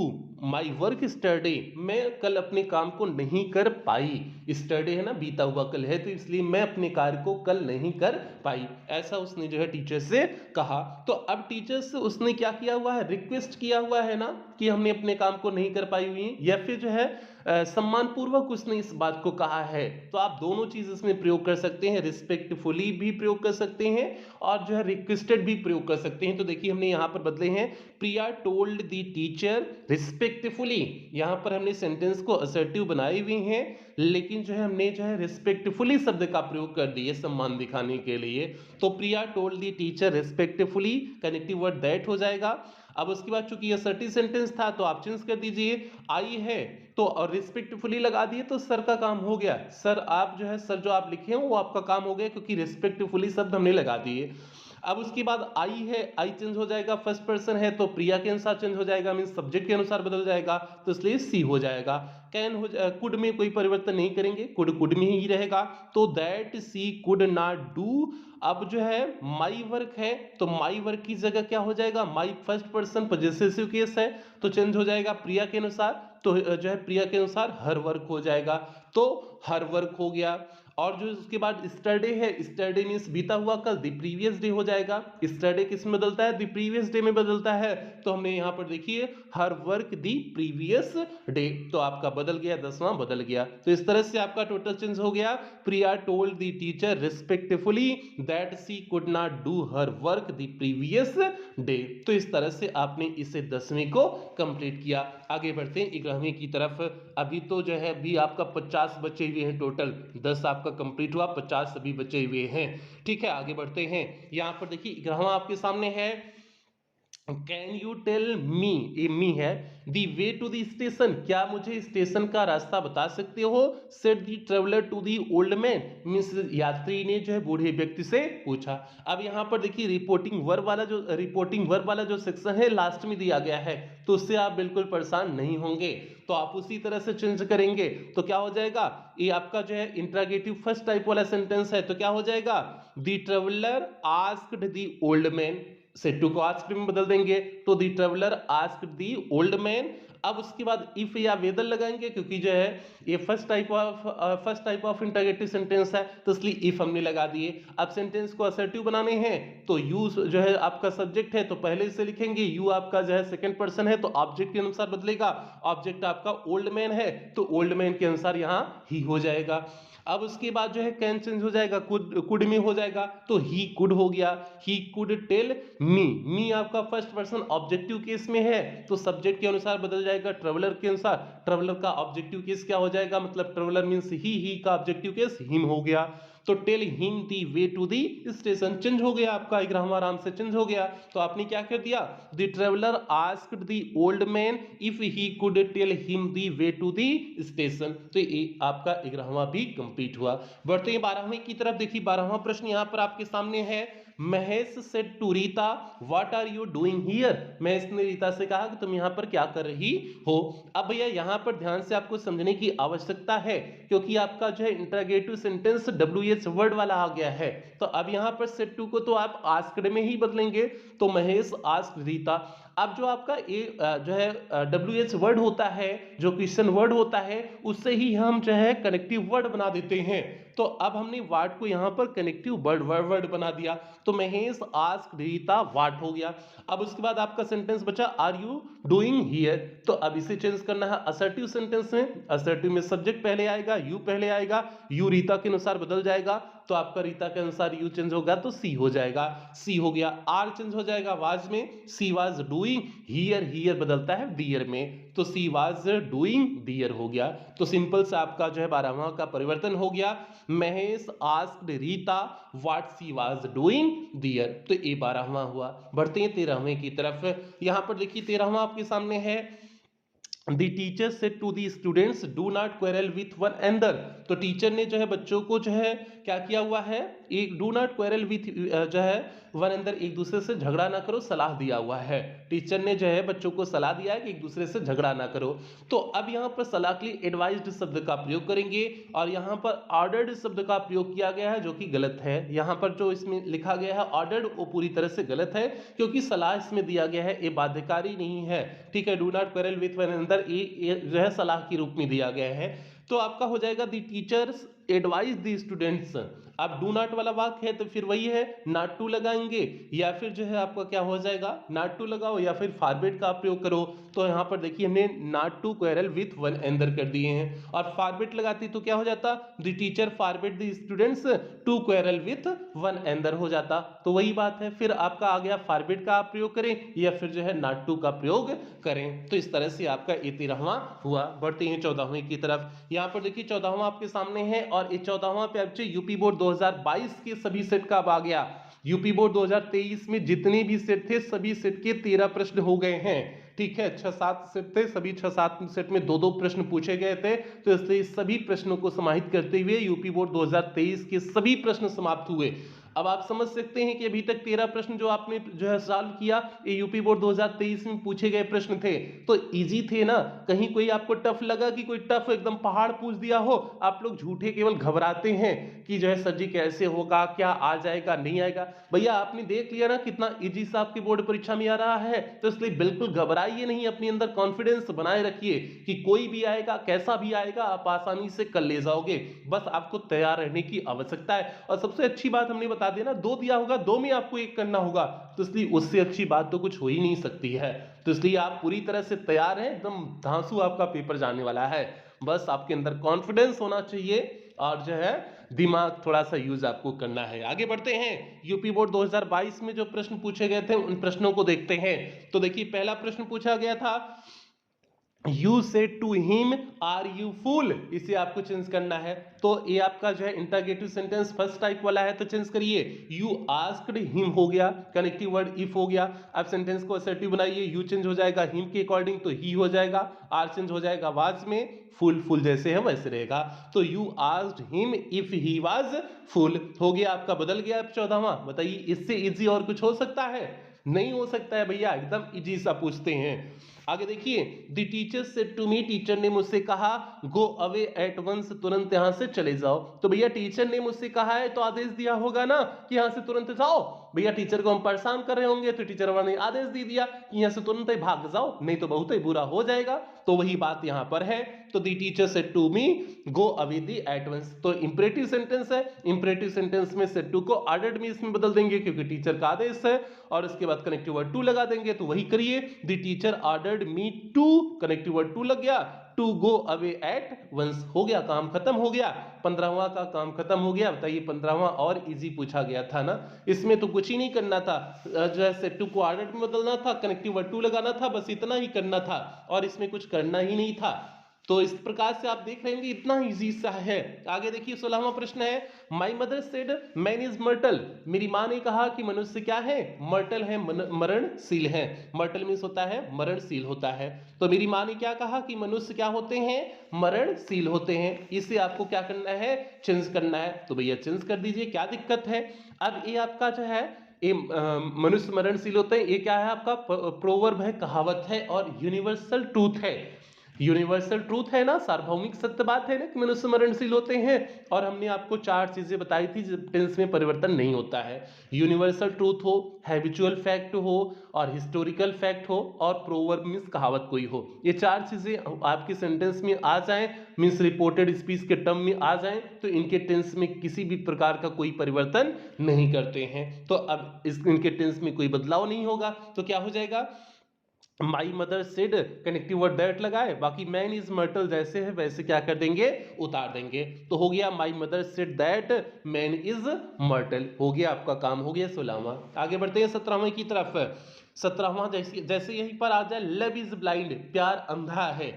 my work yesterday, मैं कल अपने काम को नहीं कर पाई। स्टरडे है ना, बीता हुआ कल है, तो इसलिए मैं अपने कार्य को कल नहीं कर पाई, ऐसा उसने जो है टीचर से कहा। तो अब टीचर से उसने क्या किया हुआ है? रिक्वेस्ट किया हुआ है ना, कि हमने अपने काम को नहीं कर पाई हुई, या फिर जो है सम्मान पूर्वक उसने इस बात को कहा है। तो आप दोनों चीज इसमें प्रयोग कर सकते हैं, रिस्पेक्टफुली भी प्रयोग कर सकते हैं और जो है रिक्वेस्टेड भी प्रयोग कर सकते हैं। तो देखिए हमने यहां पर बदले हैं, प्रिया टोल्ड द टीचर रिस्पेक्टफुली। यहां पर हमने सेंटेंस को असर्टिव बनाए हुए हैं, लेकिन जो है हमने जो है रिस्पेक्टफुली शब्द का प्रयोग कर दिए सम्मान दिखाने के लिए। तो Priya told the teacher respectfully, connective word that हो जाएगा। अब उसके बाद चूंकि असर्टिव सेंटेंस था, तो आप चेंज कर दीजिए, आई है तो और रिस्पेक्टफुली लगा दिए, तो सर का काम हो गया। सर आप जो है, सर जो आप लिखे हैं वो आपका काम हो गया, क्योंकि रिस्पेक्टफुली शब्द हमने लगा दिए। अब उसके बाद आई है, आई चेंज हो जाएगा, फर्स्ट पर्सन है, तो प्रिया के अनुसार चेंज हो जाएगा, मीन सब्जेक्ट के अनुसार बदल जाएगा, तो इसलिए सी हो जाएगा। कैन हो कुड में कोई परिवर्तन नहीं करेंगे, कुड में ही रहेगा, तो that she could not do. अब जो है माई वर्क है, तो माई वर्क की जगह क्या हो जाएगा? My first person possessive case है, तो चेंज हो जाएगा प्रिया के अनुसार, तो जो है प्रिया के अनुसार हर वर्क हो जाएगा, तो हर वर्क हो गया। और जो उसके बाद स्टरडे है, स्टरडे मीन्स बीता हुआ कल, द प्रीवियस डे हो जाएगा। स्टरडे किस में बदलता है? द प्रीवियस डे में बदलता है, तो हमने यहाँ पर देखिए हर वर्क द प्रीवियस डे, तो आपका बदल गया, 10वां बदल गया। तो इस तरह से आपका टोटल चेंज हो गया। Priya told the teacher respectfully that she could not do her work the previous day. तो इस तरह से आपने इसे 10वीं को कंप्लीट किया। आगे बढ़ते हैं 11वीं की तरफ। अभी तो जो है अभी आपका 50 बचे हुए हैं, टोटल 10 आपका कंप्लीट हुआ, 50 अभी बचे हुए हैं, ठीक है। आगे बढ़ते हैं, यहां पर देखिए 11वां आपके सामने है, कैन यू टेल मी, ये मी है, दी वे टू दी स्टेशन, क्या मुझे स्टेशन का रास्ता बता सकते हो? Said the traveller to the old man, means यात्री ने जो है बूढ़े व्यक्ति से पूछा। अब यहाँ पर देखिए रिपोर्टिंग वर्ब वाला जो सेक्शन है लास्ट में दिया गया है, तो उससे आप बिल्कुल परेशान नहीं होंगे, तो आप उसी तरह से चेंज करेंगे। तो क्या हो जाएगा? ये आपका जो है इंट्रागेटिव फर्स्ट टाइप वाला सेंटेंस है, तो क्या हो जाएगा? The traveller asked the old man, say to को आस्क्ड में बदल देंगे, तो the traveller asked the old man. अब उसके बाद इफ या वेदर लगाएंगे, क्योंकि जो है ये first type of interrogative sentence है, तो इसलिए इफ हमने लगा दिए। अब सेंटेंस को असर्टिव बनाने हैं, तो यू जो है आपका सब्जेक्ट है, तो पहले से लिखेंगे, यू आपका जो है सेकंड पर्सन है, तो ऑब्जेक्ट के अनुसार बदलेगा। ऑब्जेक्ट आपका ओल्ड मैन है, तो ओल्ड मैन के अनुसार यहां ही हो जाएगा। अब उसके बाद जो है कैन चेंज हो जाएगा, कुड में हो जाएगा, तो ही कुड हो गया, ही कुड टेल मी। मी आपका फर्स्ट पर्सन ऑब्जेक्टिव केस में है, तो सब्जेक्ट के अनुसार बदल जाएगा ट्रेवलर के अनुसार। ट्रेवलर का ऑब्जेक्टिव केस क्या हो जाएगा, मतलब ट्रेवलर मींस ही का ऑब्जेक्टिव केस हिम हो गया। तो tell him the way to the station, change हो गया आपका ग्रामर, आराम से चेंज हो गया। तो आपने क्या कर दिया, the traveller asked the old man if he could tell him the way to the station. तो ये आपका 11वां भी कंप्लीट हुआ। बढ़ते हैं 12वें की तरफ। देखिए 12वां प्रश्न यहां पर आपके सामने है। Mahesh said to Rita what are you doing here. Mahesh ने रीता से कहा कि तुम यहां पर क्या कर रही हो। अब भैया यहां पर ध्यान से आपको समझने की आवश्यकता है, क्योंकि आपका जो है इंटरोगेटिव सेंटेंस WH वर्ड वाला आ गया है। तो अब यहां पर सेड टू को तो आप आस्क्ड में ही बदलेंगे, तो महेश आस्क्ड रीता। अब जो आपका जो है WH वर्ड होता है, जो क्वेश्चन वर्ड होता है, उससे ही हम जो है कनेक्टिव वर्ड बना देते हैं। तो अब हमने वाट को यहां पर कनेक्टिव वर्ड बना दिया, तो महेश आस्क्ड रीता वाट हो गया। अब उसके बाद आपका सेंटेंस बचा आर यू डूइंग हियर। तो अब इसे चेंज करना है असर्टिव सेंटेंस में। असर्टिव में सब्जेक्ट पहले आएगा, यू पहले आएगा, यू रीता के अनुसार बदल जाएगा, तो आपका रीता के अनुसार यू चेंज होगा तो सी हो जाएगा, सी हो गया। आर चेंज हो जाएगा वाज में, she was doing here, here बदलता है डियर में, तो सी वाज डूइंग डियर हो गया। तो सिंपल से आपका जो है 12वां का परिवर्तन हो गया। Mahesh asked Rita what she was doing dear, तो ये 12वां हुआ। बढ़ते हैं 13वें की तरफ। यहां पर देखिए 13वां आपके सामने है। The teacher said to the students, do not quarrel with one another। तो टीचर ने जो है बच्चों को जो है क्या किया हुआ है, एक डू नॉट क्वेरल विथ जो है वन अंदर, एक दूसरे से झगड़ा ना करो, सलाह दिया हुआ है। टीचर ने जो है बच्चों को सलाह दिया है कि एक दूसरे से झगड़ा ना करो। तो अब यहाँ पर सलाह के लिए एडवाइज्ड शब्द का प्रयोग करेंगे, और यहाँ पर ऑर्डर्ड शब्द का प्रयोग किया गया है, जो कि गलत है। यहाँ पर जो इसमें लिखा गया है ऑर्डर्ड, वो पूरी तरह से गलत है, क्योंकि सलाह इसमें दिया गया है, ये बाध्यकारी नहीं है। ठीक है, do not quarrel with one अंदर ये जो है सलाह के रूप में दिया गया है। तो आपका हो जाएगा the teachers advise the students. अब डू नॉट वाला वाक्य है तो फिर वही है, नॉट टू लगाएंगे, या फिर जो है आपका क्या हो जाएगा, नॉट टू लगाओ या फिर फॉरबिड का प्रयोग करो। तो यहाँ पर देखिए हमने not to quarrel with one another कर दिए हैं, और फॉरबिड लगाती तो क्या हो जाता, the teacher forbid the students to quarrel with one another हो जाता। तो वही बात है, फिर आपका आ गया फॉरबिड का आप प्रयोग करें या फिर जो है नॉट टू का प्रयोग करें। तो इस तरह से आपका 13वां हुआ। बढ़ते हैं 14वें की तरफ। यहाँ पर देखिए 14वां आपके सामने है, और ये 14वां पे आपसे यूपी बोर्ड 2022 के सभी सेट का अब आ गया। यूपी बोर्ड 2023 में जितने भी सेट थे, सभी सेट के 13 प्रश्न हो गए हैं। ठीक है, 6-7 सेट थे, सभी 6-7 सेट में 2-2 प्रश्न पूछे गए थे, तो इसलिए सभी प्रश्नों को समाहित करते हुए यूपी बोर्ड 2023 के सभी प्रश्न समाप्त हुए। अब आप समझ सकते हैं कि अभी तक 13 प्रश्न जो आपने जो है सॉल्व किया, ये यूपी बोर्ड 2023 में पूछे गए प्रश्न थे, तो इजी थे ना। कहीं कोई आपको टफ लगा कि कोई टफ एकदम पहाड़ पूछ दिया हो, आप लोग झूठे केवल घबराते हैं कि जो है सर जी कैसे होगा, क्या आ जाएगा नहीं आएगा। भैया आपने देख लिया ना कितना इजी सा आपकी बोर्ड परीक्षा में आ रहा है, तो इसलिए बिल्कुल घबराइए नहीं, अपने अंदर कॉन्फिडेंस बनाए रखिए कि कोई भी आएगा, कैसा भी आएगा, आप आसानी से कर ले जाओगे। बस आपको तैयार रहने की आवश्यकता है। और सबसे अच्छी बात हमने बता दिया ना, 2 दिया होगा, 2 में आपको 1 करना होगा, तो इसलिए उससे अच्छी बात तो कुछ हो ही नहीं सकती है। तो इसलिए आप पूरी तरह से तैयार हैं, एकदम धांसू आपका पेपर जाने वाला है। बस आपके अंदर कॉन्फिडेंस होना चाहिए, और जो है दिमाग थोड़ा सा यूज आपको करना है। आगे बढ़ते हैं, यूपी बोर्ड 2022 में जो प्रश्न पूछे गए थे उन प्रश्नों को देखते हैं। तो देखिए पहला प्रश्न पूछा गया था, you said to him are you fool, इसे आपको चेंज करना है। तो ये आपका जो है इंटरोगेटिव सेंटेंस फर्स्ट टाइप वाला है, तो चेंज करिए, यू आस्क्ड हिम हो गया, कनेक्टिव वर्ड इफ हो गया। अब सेंटेंस को असर्टिव बनाइए, यू चेंज हो जाएगा हिम के अकॉर्डिंग तो ही हो जाएगा, आर चेंज हो जाएगा वाज में, फुल फुल जैसे है वैसे रहेगा। तो you asked him if he was full हो गया आपका, बदल गया। अब 14वां बताइए, इससे इजी और कुछ हो सकता है? नहीं हो सकता है भैया, एकदम इजी सा पूछते हैं। आगे देखिए, the teacher said to me, teacher ने मुझसे कहा, गो अवे एट वंस, तुरंत यहां से चले जाओ। तो भैया टीचर ने मुझसे कहा है तो आदेश दिया होगा ना कि यहां से तुरंत जाओ। भैया टीचर को हम परेशान कर रहे होंगे तो टीचर वाले ने आदेश दे दिया कि यहां से तुरंत ही भाग जाओ, नहीं तो बहुत ही बुरा हो जाएगा। तो वही बात यहां पर है। तो the teacher said to me go away the at once, तो इंपरेटिव सेंटेंस है, इंपरेटिव सेंटेंस में सेड टू को ऑर्डर्ड में इसमें बदल देंगे क्योंकि टीचर का आदेश है, और इसके बाद कनेक्टिव वर्ड टू लगा देंगे। तो वही करिए, the teacher ordered me to, connective word to लग गया, to go away at once. हो गया, काम खत्म हो गया, 15वां का काम खत्म हो गया। बताइए 15वां और इजी पूछा गया था ना, इसमें तो कुछ ही नहीं करना था, जो है सेट टू को आर्डर में बदलना था, कनेक्टिव वर्ड टू लगाना था, बस इतना ही करना था और इसमें कुछ करना ही नहीं था। तो इस प्रकार से आप देख रहे होंगे इतना इजी सा है। आगे देखिए 16वां प्रश्न है, my mother said man is myrtle. मेरी माँ ने कहा कि मनुष्य क्या है, मर्टल है, मरणशील है। मर्टल मीन्स होता है मरणशील होता है। तो मेरी माँ ने क्या कहा कि मनुष्य क्या होते हैं, मरणशील होते हैं। इसे आपको क्या करना है, चेंज करना है। तो भैया चेंज कर दीजिए, क्या दिक्कत है। अब ये आपका जो है ये मनुष्य मरणशील होते हैं, ये क्या है आपका प्रोवर्ब है, कहावत है और यूनिवर्सल ट्रूथ है। यूनिवर्सल ट्रूथ है ना, सार्वभौमिक सत्य बात है ना कि मनुष्य मरणशील होते हैं। और हमने आपको 4 चीजें बताई थी जब टेंस में परिवर्तन नहीं होता है। यूनिवर्सल ट्रूथ हो, हैबिचुअल फैक्ट हो और हिस्टोरिकल फैक्ट हो और प्रोवर्ब मींस कहावत कोई हो। ये 4 चीजें आपके सेंटेंस में आ जाएं, मींस रिपोर्टेड स्पीच के टर्म में आ जाएं, तो इनके टेंस में किसी भी प्रकार का कोई परिवर्तन नहीं करते हैं। तो अब इनके टेंस में कोई बदलाव नहीं होगा। तो क्या हो जाएगा, my mother said, connective word that लगाए, बाकी मैन इज मर्टल जैसे है वैसे क्या कर देंगे, उतार देंगे। तो हो गया my mother said that man is myrtle, हो गया आपका काम, हो गया 16वां। आगे बढ़ते हैं 17वें की तरफ। 17वां जैसे जैसे यहीं पर आ जाए लव इज ब्लाइंड, प्यार अंधा है।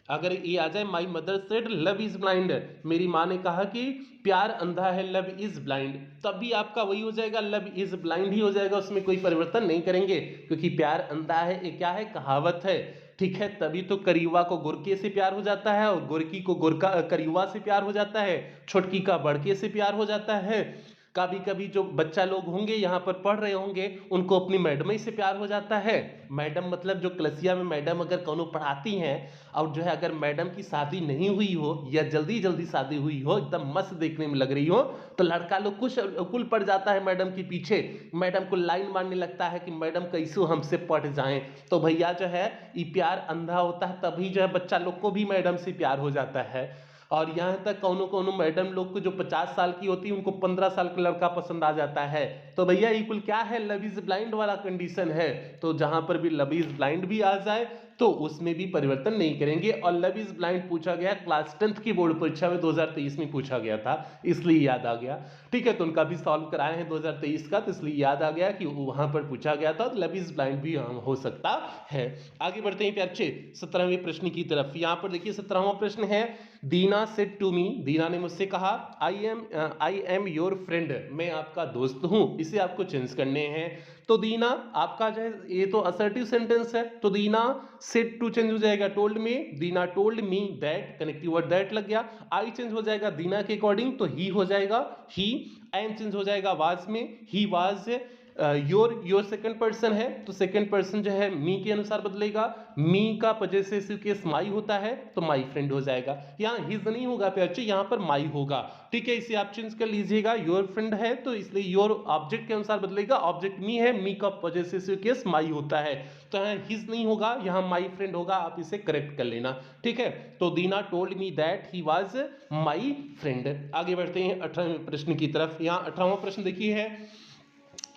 अगर ये आ जाए my mother said love is blind, मेरी माँ ने कहा कि प्यार अंधा है, लव इज ब्लाइंड, तब भी आपका वही हो जाएगा, लव इज ब्लाइंड ही हो जाएगा, उसमें कोई परिवर्तन नहीं करेंगे क्योंकि प्यार अंधा है ये क्या है, कहावत है। ठीक है, तभी तो करीवा को गोरके से प्यार हो जाता है और गोरकी को गोरका करीवा से प्यार हो जाता है, छोटकी का बड़के से प्यार हो जाता है। कभी कभी जो बच्चा लोग होंगे यहाँ पर पढ़ रहे होंगे उनको अपनी मैडम ही से प्यार हो जाता है। मैडम मतलब जो क्लसिया में मैडम अगर कौनो पढ़ाती हैं और जो है अगर मैडम की शादी नहीं हुई हो या जल्दी जल्दी शादी हुई हो, एकदम मस्त देखने में लग रही हो, तो लड़का लोग कुछ कुल पड़ जाता है मैडम के पीछे, मैडम को लाइन मारने लगता है कि मैडम कैसे हमसे पढ़ जाएं। तो भैया जो है ये प्यार अंधा होता है, तभी जो है बच्चा लोग को भी मैडम से प्यार हो जाता है। और यहाँ तक कौनो कौनो मैडम लोग को जो 50 साल की होती है उनको 15 साल का लड़का पसंद आ जाता है। तो भैया इक्वल क्या है, लव इज ब्लाइंड वाला कंडीशन है। तो जहां पर भी लव इज ब्लाइंड भी आ जाए तो उसमें भी परिवर्तन नहीं करेंगे। और लव इज ब्लाइंड पूछा गया क्लास 10th की बोर्ड परीक्षा में 2023 में पूछा गया था, इसलिए याद आ गया। ठीक है, तो उनका भी सॉल्व कराए हैं 2023 का, तो इसलिए याद आ गया कि वहां पर पूछा गया था। लव इज ब्लाइंड भी हो सकता है। आगे बढ़ते हैं प्यारे 17वें प्रश्न की तरफ। यहाँ पर देखिए 17वां प्रश्न है, दीना सेड टू मी, दीना ने मुझसे कहा आई एम योर फ्रेंड, मैं आपका दोस्त हूं। इसे आपको चेंज करने हैं। तो दीना आपका जो है ये तो असर्टिव सेंटेंस है, तो दीना सेड टू चेंज हो जाएगा टोल्ड में, Dina told me that, connective word that लग गया। आई चेंज हो जाएगा दीना के अकॉर्डिंग, तो ही हो जाएगा ही। एम चेंज हो जाएगा वाज में, he was. Your second person है तो सेकंड पर्सन जो है मी के अनुसार बदलेगा, मी का पजेसिव केस माई होता है तो माई फ्रेंड हो जाएगा। यहाँ हिज नहीं होगा प्यार, यहाँ पर माई होगा। ठीक है, इसे आप चेंज कर लीजिएगा, योर फ्रेंड है तो इसलिए योर ऑब्जेक्ट के अनुसार बदलेगा, ऑब्जेक्ट मी है, मी का पजेसिव केस माई होता है, तो यहाँ हिज नहीं होगा, यहाँ माई फ्रेंड होगा। आप इसे करेक्ट कर लेना। ठीक है, तो Dina told me that he was my friend. आगे बढ़ते हैं 18वें प्रश्न की तरफ। यहाँ 18वां प्रश्न देखिए है,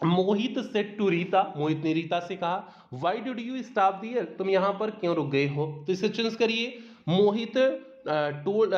मोहित सेड टू रीता, मोहित ने रीता से कहा why did you stop there, तुम यहां पर क्यों रुक गए हो। तो इसे चेंज करिए, मोहित टोल्ड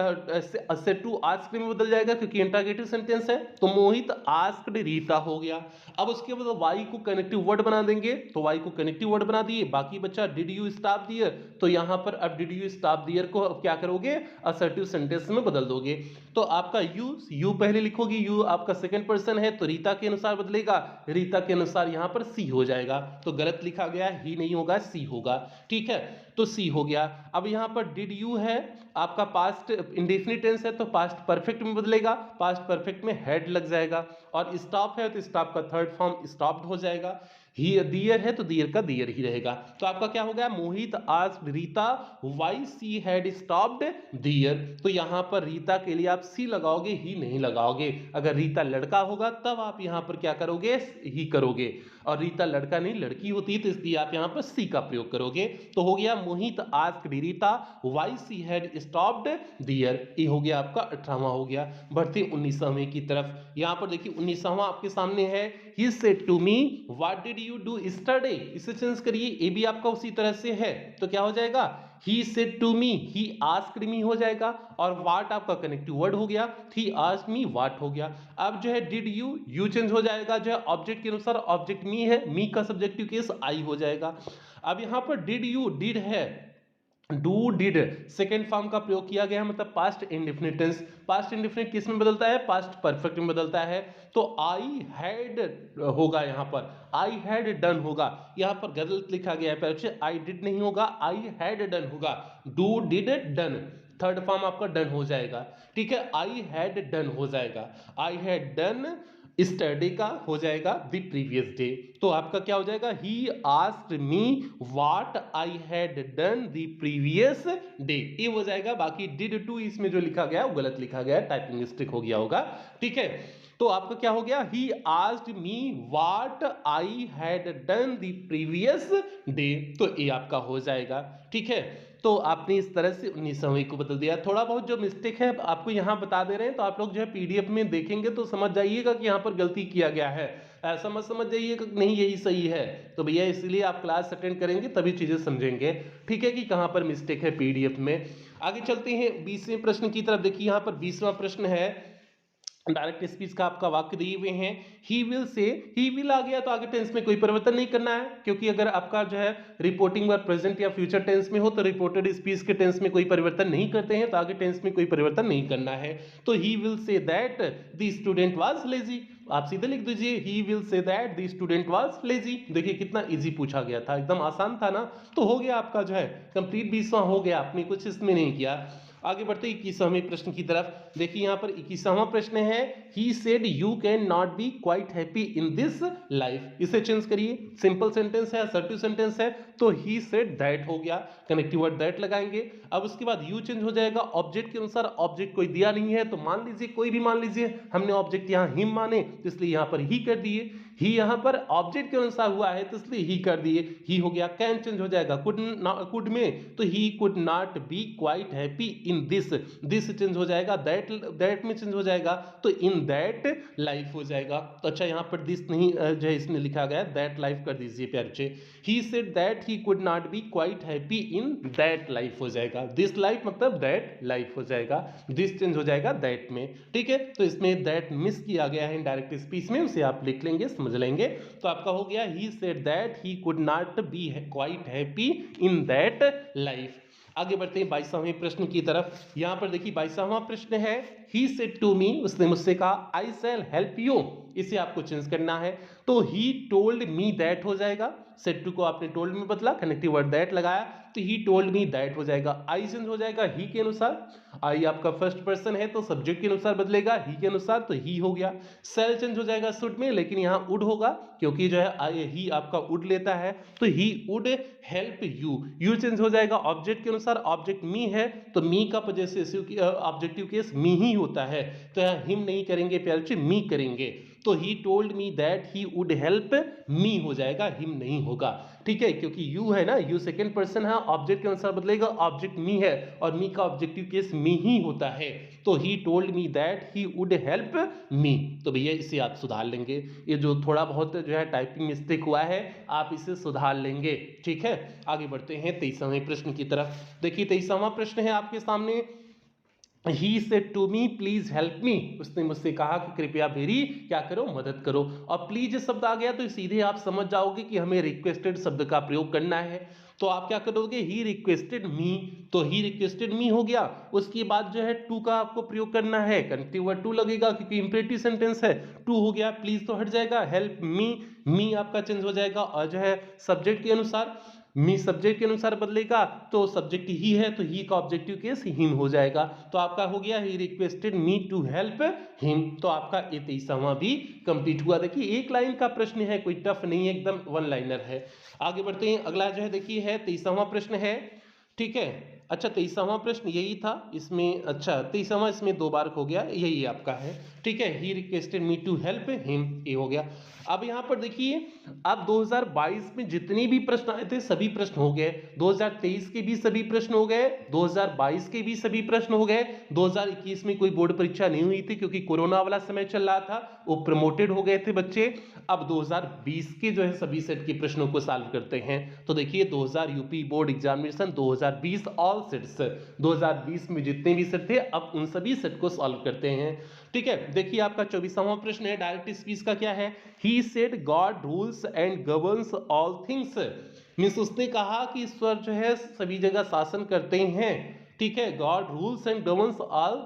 सेड टू आस्क्ड में बदल जाएगा क्योंकि इंटरोगेटिव सेंटेंस है, तो मोहित आस्क्ड रीता हो गया। अब उसके बाद वाई को कनेक्टिव वर्ड बना देंगे, तो वाई को कनेक्टिव वर्ड बना दिए, बाकी बच्चा डिड यू स्टॉप देयर, तो यहां पर अब डिड यू स्टॉप देयर को अब क्या करोगे, असर्टिव सेंटेंस में बदल दोगे। तो आपका यू पहले लिखोगे, यू आपका सेकंड पर्सन है तो रीता के अनुसार बदलेगा, रीता के अनुसार यहां पर सी हो जाएगा। तो गलत लिखा गया, ही नहीं होगा सी होगा। ठीक है, तो सी हो गया। अब यहां पर डिड यू है आपका पास्ट इंडेफिनिट टेंस है तो पास्ट परफेक्ट में बदलेगा, पास्ट परफेक्ट में हैड लग जाएगा। और स्टॉप है तो स्टॉप का थर्ड फॉर्म स्टॉप्ड हो जाएगा। ही दियर है तो दियर का दियर ही रहेगा। तो आपका क्या हो गया, Mohit asked Rita why she had stopped there. तो यहां पर रीता के लिए आप सी लगाओगे, ही नहीं लगाओगे। अगर रीता लड़का होगा तब आप यहां पर क्या करोगे, ही करोगे, और रीता लड़का नहीं लड़की होती है तो इसलिए आप यहां पर सी का प्रयोग करोगे। तो हो गया Mohit asked Rita why she had stopped there. ये हो गया आपका 18वां हो गया। बढ़ते 19वें की तरफ। यहां पर देखिए 19वां आपके सामने है, he said to me what did you do yesterday. इसे चेंज करिए, ये भी आपका उसी तरह से है, तो क्या हो जाएगा, he said to me, he asked me हो जाएगा, और व्हाट आपका कनेक्टिव वर्ड हो गया, ही आस्क्ड मी व्हाट हो गया। अब जो है डिड यू, यू चेंज हो जाएगा, जो है ऑब्जेक्ट के अनुसार, ऑब्जेक्ट मी है, मी का सब्जेक्टिव केस आई हो जाएगा। अब यहां पर डिड यू, डिड है, डू डिड सेकेंड फॉर्म का प्रयोग किया गया है, मतलब past indefinite tense. Past indefinite किस में बदलता है, पास्ट परफेक्ट में बदलता है। तो आई हैड होगा, यहां पर आई हैड डन होगा, यहां पर गलत लिखा गया है, पहले आई डिड नहीं होगा, आई हैड डन होगा, do did done, third form आपका डन हो जाएगा, ठीक है, आई हैड डन हो जाएगा, आई हैड डन स्टडी का हो जाएगा द प्रीवियस डे। तो आपका क्या हो जाएगा, ही asked me what I had done the previous day, ये हो जाएगा। बाकी डिड टू इसमें जो लिखा गया वो गलत लिखा गया, टाइपिंग मिस्टेक हो गया होगा, ठीक है। तो आपका क्या हो गया, he asked me what I had done the previous day, तो ये आपका हो जाएगा, ठीक है। तो आपने इस तरह से 19वीं को बदल दिया। थोड़ा बहुत जो मिस्टेक है आपको यहाँ बता दे रहे हैं, तो आप लोग जो है पीडीएफ में देखेंगे तो समझ जाइएगा कि यहाँ पर गलती किया गया है, ऐसा मत समझ जाइएगा नहीं यही सही है। तो भैया इसलिए आप क्लास अटेंड करेंगे तभी चीजें समझेंगे, ठीक है, कि कहाँ पर मिस्टेक है पीडीएफ में। आगे चलते हैं 20वें प्रश्न की तरफ। देखिए यहाँ पर 20वां प्रश्न है, डायरेक्ट स्पीच का आपका वाक्य दिए हुए हैं, he will say, he will आ गया तो आगे टेंस में कोई परिवर्तन नहीं करना है, क्योंकि अगर आपका जो है रिपोर्टिंग वर्ब प्रेजेंट या फ्यूचर टेंस में हो तो रिपोर्टेड स्पीच के टेंस में कोई परिवर्तन नहीं करते हैं, तो आगे टेंस में कोई परिवर्तन नहीं करना है। तो he will say that the student was lazy, आप सीधे लिख दीजिए he will say that the student was lazy. देखिए कितना इजी पूछा गया था, एकदम आसान था ना, तो हो गया आपका जो है कंप्लीट 20वां हो गया, आपने कुछ इसमें नहीं किया। आगे बढ़ते 21वें प्रश्न की तरफ। देखिए यहाँ पर 21वां प्रश्न है, he said you can not B quite happy in this life, इसे चेंज करिए, सिंपल सेंटेंस है, असर्टिव सेंटेंस है, तो ही सेड दैट हो गया, कनेक्टिव वर्ड दैट लगाएंगे। अब उसके बाद यू चेंज हो जाएगा, ऑब्जेक्ट के अनुसार, ऑब्जेक्ट कोई दिया नहीं है तो मान लीजिए कोई भी मान लीजिए, हमने ऑब्जेक्ट यहाँ हिम माने तो इसलिए यहाँ पर ही कर दिए, ही यहाँ पर ऑब्जेक्ट के अनुसार हुआ है तो इसलिए ही कर दिए, ही हो गया। कैन चेंज हो जाएगा कुड में, तो he could not be quite happy in this, this change हो जाएगा, दैट में चेंज हो जाएगा, तो इन दैट लाइफ हो जाएगा। तो अच्छा यहाँ पर दिस नहीं जो है इसमें लिखा गया, दैट लाइफ कर दीजिए प्यारे बच्चे। He said that he could not be quite happy in that life हो जाएगा, दिस लाइफ मतलब दैट लाइफ हो जाएगा, दिस चेंज हो जाएगा दैट में, ठीक है। तो इसमें दैट मिस किया गया है डायरेक्ट स्पीच में, उसे आप लिख लेंगे, समझ लेंगे। तो आपका हो गया he said that he could not be quite happy in that life. आगे बढ़ते हैं 22वें प्रश्न की तरफ। यहां पर देखिए 22वां प्रश्न है, ही सेड टू मी, उसने मुझसे कहा, आई शैल हेल्प यू, इसे आपको चेंज करना है, तो ही टोल्ड मी दैट हो जाएगा, सेड टू को आपने टोल्ड में बदला, कनेक्टिव वर्ड दैट लगाया, तो ही टोल्ड मी दैट हो जाएगा। आई चेंज हो जाएगा ही के अनुसार, आई आपका फर्स्ट पर्सन है तो सब्जेक्ट के अनुसार बदलेगा, ही के अनुसार, तो ही हो गया। सेल चेंज हो जाएगा शुड में, लेकिन यहाँ वुड होगा क्योंकि जो है आई ही आपका वुड लेता है, तो he would help you. You change हो जाएगा ऑब्जेक्ट के अनुसार, ऑब्जेक्ट मी है तो मी का पजेसिव ऑब्जेक्टिव केस मी ही होता है, तो यहाँ हिम नहीं करेंगे प्यारे बच्चे, मी करेंगे, तो he told me that he would help me हो जाएगा, हिम नहीं होगा, ठीक है, क्योंकि यू है ना, यू सेकंड पर्सन है, ऑब्जेक्ट के अनुसार बदलेगा, ऑब्जेक्ट मी है और मी का ऑब्जेक्टिव केस मी ही होता है, तो he told me that he would help me. तो भैया इसे आप सुधार लेंगे, ये जो थोड़ा बहुत जो है टाइपिंग मिस्टेक हुआ है आप इसे सुधार लेंगे, ठीक है। आगे बढ़ते हैं 23वें प्रश्न की तरफ। देखिए 23वां प्रश्न है आपके सामने, He said to me please help me, उसने मुझसे कहा कि कृपया मेरी क्या करो, मदद करो। और प्लीज शब्द आ गया तो सीधे आप समझ जाओगे कि हमें रिक्वेस्टेड शब्द का प्रयोग करना है, तो आप क्या करोगे, ही रिक्वेस्टेड मी, तो ही रिक्वेस्टेड मी हो गया। उसके बाद जो है टू का आपको प्रयोग करना है, कनेक्टिव वर्ड टू लगेगा क्योंकि इंपेरेटिव सेंटेंस है, टू हो गया, प्लीज तो हट जाएगा, हेल्प मी, मी आपका चेंज हो जाएगा, और जो है सब्जेक्ट के अनुसार, मी सब्जेक्ट के अनुसार बदलेगा तो सब्जेक्ट ही है तो ही का ऑब्जेक्टिव केस हिम हो जाएगा, तो आपका हो गया he requested me to help him. तो आपका 23वां भी कंप्लीट हुआ। देखिए एक लाइन का प्रश्न है, कोई टफ नहीं है, एकदम वन लाइनर है। आगे बढ़ते हैं, अगला जो है देखिए है 23वां प्रश्न है, ठीक है। अच्छा 23वां प्रश्न यही था इसमें, अच्छा 23वां इसमें 2 बार हो गया, यही आपका है, ठीक है, he requested me to help him, ये हो गया। अब यहाँ पर देखिए अब 2022 में जितने भी प्रश्न आए थे सभी प्रश्न हो गए, 2023 के भी सभी प्रश्न हो गए, 2022 के भी सभी प्रश्न हो गए, 2021 में कोई बोर्ड परीक्षा नहीं हुई थी क्योंकि कोरोना वाला समय चल रहा था, वो प्रमोटेड हो गए थे बच्चे। अब 2020 के जो है सभी सेट के प्रश्नों को सॉल्व करते हैं। तो देखिए 2000 UP board examination 2020 all sets, 2020 में जितने भी सेट थे अब उन सभी सेट को सॉल्व करते हैं। ठीक है, देखिए आपका 24वां प्रश्न है डायरेक्ट स्पीच का क्या है। He said God rules and governs all things, means उसने कहा कि ईश्वर जो है सभी जगह शासन करते हैं। ठीक है, God rules and governs all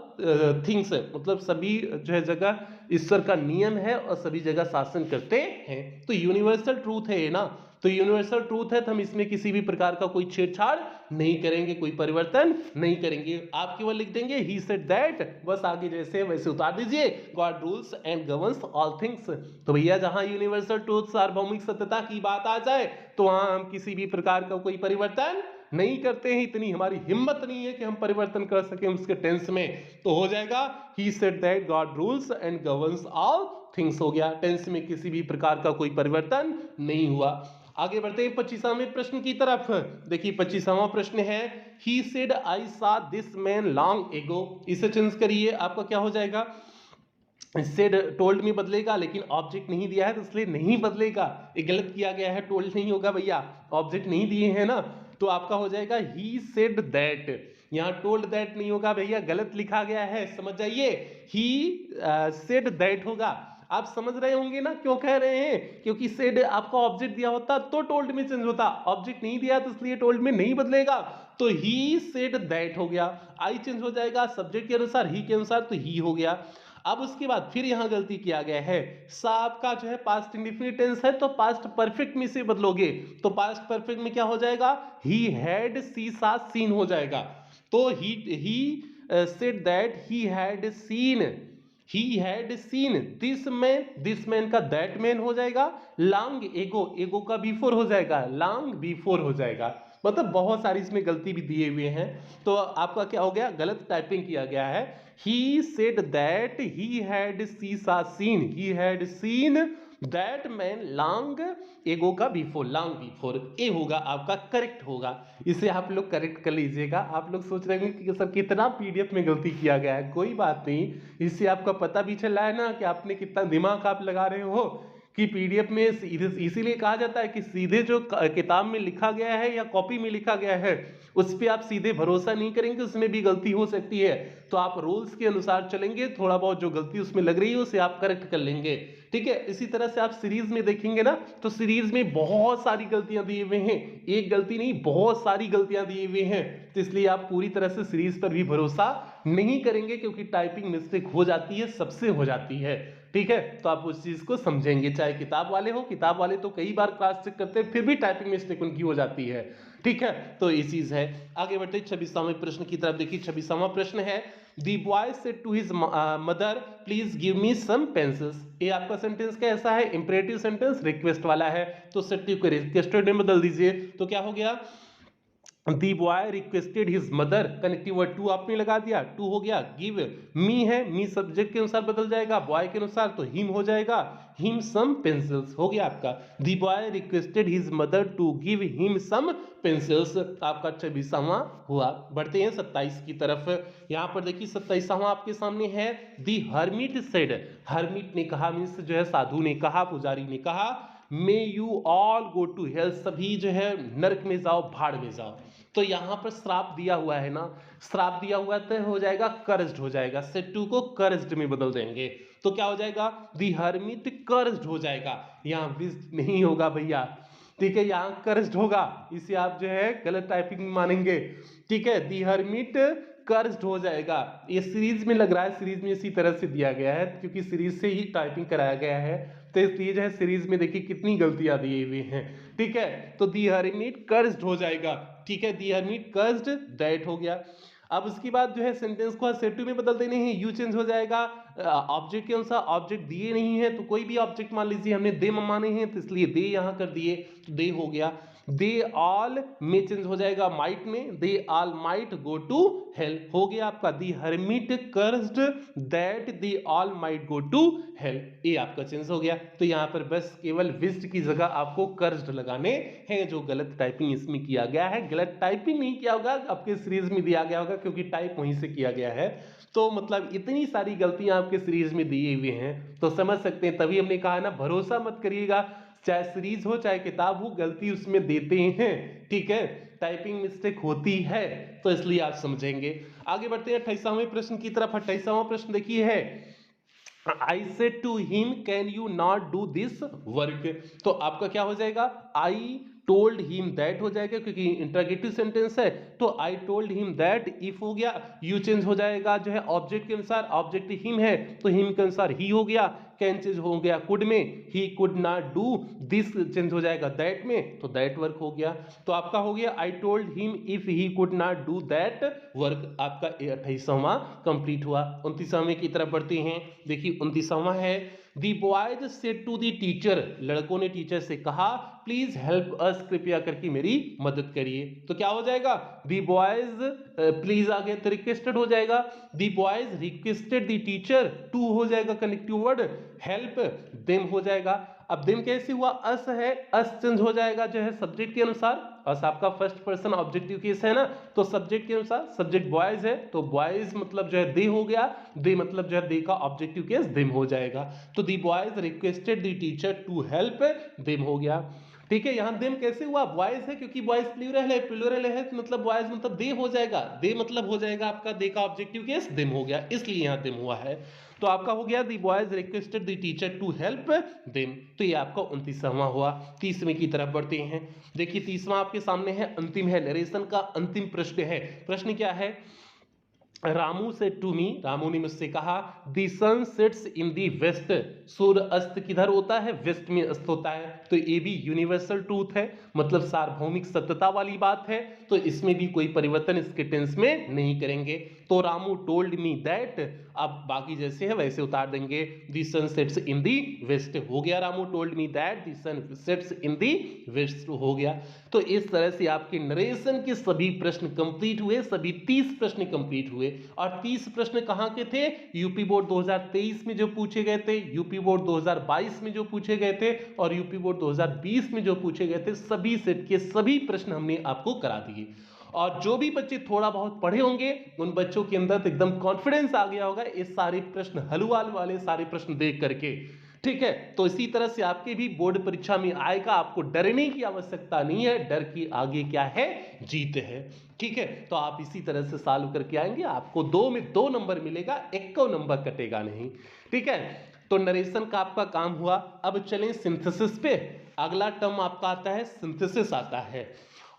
things, मतलब सभी जो है जगह ईश्वर का नियम है और सभी जगह शासन करते हैं। तो यूनिवर्सल ट्रूथ है ये ना, तो यूनिवर्सल ट्रूथ है तो हम इसमें किसी भी प्रकार का कोई छेड़छाड़ नहीं करेंगे, कोई परिवर्तन नहीं करेंगे। आप केवल लिख देंगे ही सेड दैट, बस आगे जैसे वैसे उतार दीजिए, God rules and governs all things. तो भैया जहां यूनिवर्सल ट्रूथ सार्वभौमिक सत्यता की बात आ जाए तो वहां हम किसी भी प्रकार का कोई परिवर्तन नहीं करते हैं। इतनी हमारी हिम्मत नहीं है कि हम परिवर्तन कर सकें उसके टेंस में। तो हो जाएगा he said that God rules and governs all things, हो गया, टेंस में किसी भी प्रकार का कोई परिवर्तन नहीं हुआ। आगे बढ़ते हैं 25वें प्रश्न की तरफ। देखिए 25वां प्रश्न है ही सेड आई सा दिस मैन लॉन्ग एगो, इसे चेंज करिए, आपका क्या हो जाएगा। सेड टोल्ड में बदलेगा, लेकिन ऑब्जेक्ट नहीं दिया है तो इसलिए नहीं बदलेगा, ये गलत किया गया है, टोल्ड नहीं होगा भैया, ऑब्जेक्ट नहीं दिए हैं ना, तो आपका हो जाएगा ही सेड दैट। यहाँ टोल्ड दैट नहीं होगा भैया, गलत लिखा गया है, समझ जाइए, ही सेड दैट होगा। आप समझ रहे होंगे ना क्यों कह रहे हैं, क्योंकि सेड आपका ऑब्जेक्ट दिया होता तो टोल्ड में चेंज होता, ऑब्जेक्ट नहीं दिया तो इसलिए टोल्ड में नहीं बदलेगा, तो ही सेड दैट हो गया। आई चेंज हो जाएगा सब्जेक्ट के अनुसार, ही के अनुसार, तो ही हो गया। अब उसके बाद फिर यहां गलती किया गया है, सा आपका जो है पास्ट इंडेफिनिट टेंस है तो पास्ट परफेक्ट में से बदलोगे, तो पास्ट परफेक्ट में क्या हो जाएगा, ही हैड सी सा सीन हो जाएगा। तो he said that he had seen, he had seen this man का दैट मैन हो जाएगा, लॉन्ग एगो, एगो का बिफोर हो जाएगा, लॉन्ग बिफोर हो जाएगा। मतलब बहुत सारी इसमें गलती भी दिए हुए हैं, तो आपका क्या हो गया, गलत टाइपिंग किया गया है। He said that he had seen, he had seen that man long ago का बिफोर, लॉन्ग बिफोर, ए होगा आपका करेक्ट होगा। इसे आप लोग करेक्ट कर लीजिएगा। आप लोग सोच रहे हैं कि सर कितना पीडीएफ में गलती किया गया है, कोई बात नहीं, इससे आपका पता भी चल रहा है ना कि आपने कितना दिमाग आप लगा रहे हो, कि पीडीएफ में इसीलिए कहा जाता है कि सीधे जो किताब में लिखा गया है या कॉपी में लिखा गया है उस पर आप सीधे भरोसा नहीं करेंगे, उसमें भी गलती हो सकती है, तो आप रूल्स के अनुसार चलेंगे, थोड़ा बहुत जो गलती उसमें लग रही है उसे आप करेक्ट कर लेंगे। ठीक है, इसी तरह से आप सीरीज में देखेंगे ना तो सीरीज में बहुत सारी गलतियां दिए हुए हैं, एक गलती नहीं बहुत सारी गलतियां दिए हुए हैं, तो इसलिए आप पूरी तरह से सीरीज पर भी भरोसा नहीं करेंगे क्योंकि टाइपिंग मिस्टेक हो जाती है, सबसे हो जाती है। ठीक है, तो आप उस चीज को समझेंगे, चाहे किताब वाले हो, किताब वाले तो कई बार क्लास चेक करते हैं फिर भी टाइपिंग मिस्टेक उनकी हो जाती है। ठीक है, तो ये चीज है। आगे बढ़ते 26वें प्रश्न की तरफ। देखिए 26वां प्रश्न है the boy said to his mother please give me some pencils. ये आपका सेंटेंस कैसा है, इंपरेटिव सेंटेंस, रिक्वेस्ट वाला है, तो सेड को रिक्वेस्टेड में बदल दीजिए, तो क्या हो गया, the boy requested his mother, connective word to आपने लगा दिया, टू हो गया, गिव मी है, मी सब्जेक्ट के अनुसार बदल जाएगा, बॉय के अनुसार तो हिम हो जाएगा, हिम सम पेंसिल्स हो गया आपका। The boy requested his mother to give him some pencils, आपका 26वां हुआ। बढ़ते हैं 27 की तरफ। यहां पर देखिए 27वां आपके सामने है, दी हर्मिट सेड, हर्मिट ने कहा मीन्स जो है साधु ने कहा, पुजारी ने कहा, may you all go to hell, सभी जो है नरक में जाओ, भाड़ में जाओ। तो यहां पर श्राप दिया हुआ है ना, श्राप दिया हुआ तो हो जाएगा कर्स्ड हो जाएगा, सेड टू को कर्स्ड में बदल देंगे, तो क्या हो जाएगा, दी हर्मिट कर्स्ड हो जाएगा, यहां विज्ड नहीं होगा भैया। ठीक है, यहां कर्स्ड होगा, इसे आप जो है गलत टाइपिंग मानेंगे। ठीक है, दी हर्मिट कर्स्ड हो जाएगा, ये सीरीज में लग रहा है, सीरीज में इसी तरह से दिया गया है क्योंकि सीरीज से ही टाइपिंग कराया गया है, तो इसलिए जो है सीरीज में देखिए कितनी गलतियां दी हुई हैं। ठीक है, तो दी हर्मिट कर्स्ड हो जाएगा। ठीक है, दी हर्मिट कर्स्ड दैट हो गया। अब उसके बाद जो है सेंटेंस को सेड टू में बदल देने हैं, यू चेंज हो जाएगा ऑब्जेक्ट के अनुसार, ऑब्जेक्ट दिए नहीं है तो कोई भी ऑब्जेक्ट मान लीजिए, हमने दे माने हैं तो इसलिए दे यहां कर दिए, तो दे हो गया। दे ऑल में चेंज हो जाएगा माइट में, they all might go to hell हो गया आपका। The hermit cursed that they all might go to hell, ये आपका चेंज हो गया। तो यहाँ पर बस केवल विस्ड की जगह आपको कर्स्ड लगाने हैं, जो गलत टाइपिंग इसमें किया गया है। गलत टाइपिंग नहीं किया होगा, आपके सीरीज में दिया गया होगा क्योंकि टाइप वहीं से किया गया है। तो मतलब इतनी सारी गलतियां आपके सीरीज में दिए हुए हैं, तो समझ सकते हैं। तभी हमने कहा ना, भरोसा मत करिएगा, चाहे सीरीज हो चाहे किताब हो, गलती उसमें देते हैं, ठीक है। टाइपिंग मिस्टेक होती है, तो इसलिए आप समझेंगे। आगे बढ़ते हैं 28वें प्रश्न की तरफ। 28वां प्रश्न देखिए है, I said to him can you not do this work. तो आपका क्या हो जाएगा, आई टोल्ड हिम दैट हो जाएगा, क्योंकि इंटरोगेटिव सेंटेंस है। तो I told him that, if हो गया, यू चेंज हो जाएगा जो है ऑब्जेक्ट के अनुसार, ऑब्जेक्ट हिम है तो हिम के अनुसार ही हो गया, कैन चेंज हो गया कुड में, he could not do, this change हो जाएगा दैट में, तो दैट वर्क हो गया। तो आपका हो गया I told him if he could not do that work, आपका 28वां कंप्लीट हुआ। 29वें की तरफ बढ़ते हैं। देखिए 29वां है, the boys said to the teacher, लड़कों ने टीचर से कहा प्लीज हेल्प अस, कृपया करके मेरी मदद करिए। तो क्या हो जाएगा, दी बॉयज, प्लीज आगे तो रिक्वेस्टेड हो जाएगा, the boys requested the teacher, to हो जाएगा कनेक्टिव वर्ड, हेल्प देम हो जाएगा। अब देम कैसे हुआ, अस है, अस चेंज हो जाएगा जो है सब्जेक्ट के अनुसार, अस आपका फर्स्ट पर्सन ऑब्जेक्टिव केस है ना, तो सब्जेक्ट के अनुसार, सब्जेक्ट बॉयज है तो बॉयज मतलब जो है दे हो गया, दे मतलब जो है दे का ऑब्जेक्टिव केस देम हो जाएगा। तो the boys requested the teacher to help them हो गया, ठीक है। यहां देम कैसे हुआ, बॉयज है क्योंकि बॉयज प्लूरल है तो मतलब बॉयज मतलब दे हो जाएगा, दे मतलब हो जाएगा आपका दे का ऑब्जेक्टिव केस देम हो गया, इसलिए यहां देम हुआ है। तो आपका हो गया the boys requested the teacher to help them, तो ये आपका 29वां हुआ। 30वें की तरफ बढ़ते हैं। देखिए 30वां आपके सामने है, अंतिम है, नरेशन का अंतिम प्रश्न है। प्रश्न क्या है, रामू से टू मी, रामू ने मुझसे कहा, दी sun sets in the waste, सूर्य अस्त किधर होता है, वेस्ट में अस्त होता है। तो ये भी यूनिवर्सल ट्रूथ है, मतलब सार्वभौमिक सत्यता वाली बात है, तो इसमें भी कोई परिवर्तन इसके टेंस में नहीं करेंगे। तो रामू टोल्ड मी दैट, अब बाकी जैसे है वैसे उतार देंगे, दी sun sets in the west हो गया, Ramu told me that the sun sets in the west हो गया। तो इस तरह से आपके नरेशन के सभी प्रश्न कंप्लीट हुए, सभी 30 प्रश्न कंप्लीट हुए। और 30 प्रश्न कहां के थे, यूपी बोर्ड 2023 में जो पूछे गए थे, यूपी बोर्ड 2022 में जो पूछे गए थे, और यूपी बोर्ड 2020 में जो पूछे गए थे, सभी सेट के सभी प्रश्न हमने आपको करा दिए। और जो भी बच्चे थोड़ा बहुत पढ़े होंगे, उन बच्चों के अंदर एकदम कॉन्फिडेंस आ गया होगा ये सारे प्रश्न, हलवाल वाले सारे प्रश्न देख करके, ठीक है। तो इसी तरह से आपके भी बोर्ड परीक्षा में आएगा, आपको डरने की आवश्यकता नहीं है, डर की आगे क्या है, जीत है, ठीक है। तो आप इसी तरह से सॉल्व करके आएंगे, आपको 2 में 2 नंबर मिलेगा, 1 नंबर कटेगा नहीं, ठीक है। तो नरेशन का आपका काम हुआ। अब चलें सिंथेसिस पे। अगला टर्म आपका आता है सिंथेसिस आता है,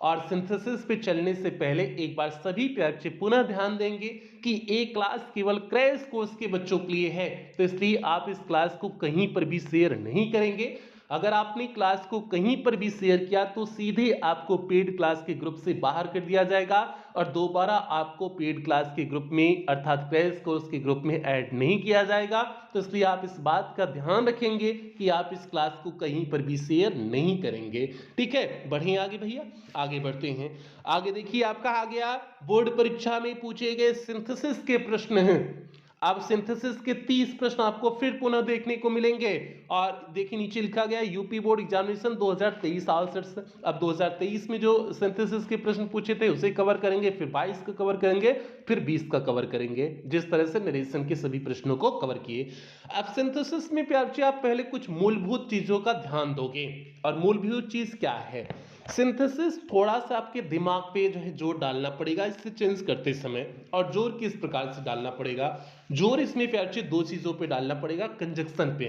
और सिंथेसिस पे चलने से पहले एक बार सभी बच्चे पुनः ध्यान देंगे कि ये क्लास केवल क्रैश कोर्स के बच्चों के लिए है, तो इसलिए आप इस क्लास को कहीं पर भी शेयर नहीं करेंगे। अगर आपने क्लास को कहीं पर भी शेयर किया तो सीधे आपको पेड क्लास के ग्रुप से बाहर कर दिया जाएगा, और दोबारा आपको पेड क्लास के ग्रुप में अर्थात क्रैश कोर्स के ग्रुप में ऐड नहीं किया जाएगा। तो इसलिए आप इस बात का ध्यान रखेंगे कि आप इस क्लास को कहीं पर भी शेयर नहीं करेंगे, ठीक है। बढ़िए आगे भैया, आगे बढ़ते हैं। आगे देखिए आपका आ गया बोर्ड परीक्षा में पूछे गए सिंथेसिस के प्रश्न हैं। अब सिंथेसिस के 30 प्रश्न आपको फिर पुनः देखने को मिलेंगे, और देखिए नीचे लिखा गया यूपी बोर्ड एग्जामिनेशन 2023 आंसर्स। अब 2023 में जो सिंथेसिस के प्रश्न पूछे थे उसे कवर करेंगे, फिर 22 का कवर करेंगे, फिर 20 का कवर करेंगे, जिस तरह से नरेशन के सभी प्रश्नों को कवर किए। अब सिंथेसिस में प्यार आप पहले कुछ मूलभूत चीजों का ध्यान दोगे, और मूलभूत चीज क्या है, सिंथेसिस थोड़ा सा आपके दिमाग पे जो है जोर डालना पड़ेगा इससे चेंज करते समय। और जोर किस प्रकार से डालना पड़ेगा, जोर इसमें प्यार 2 चीजों पे डालना पड़ेगा, कंजक्शन पे।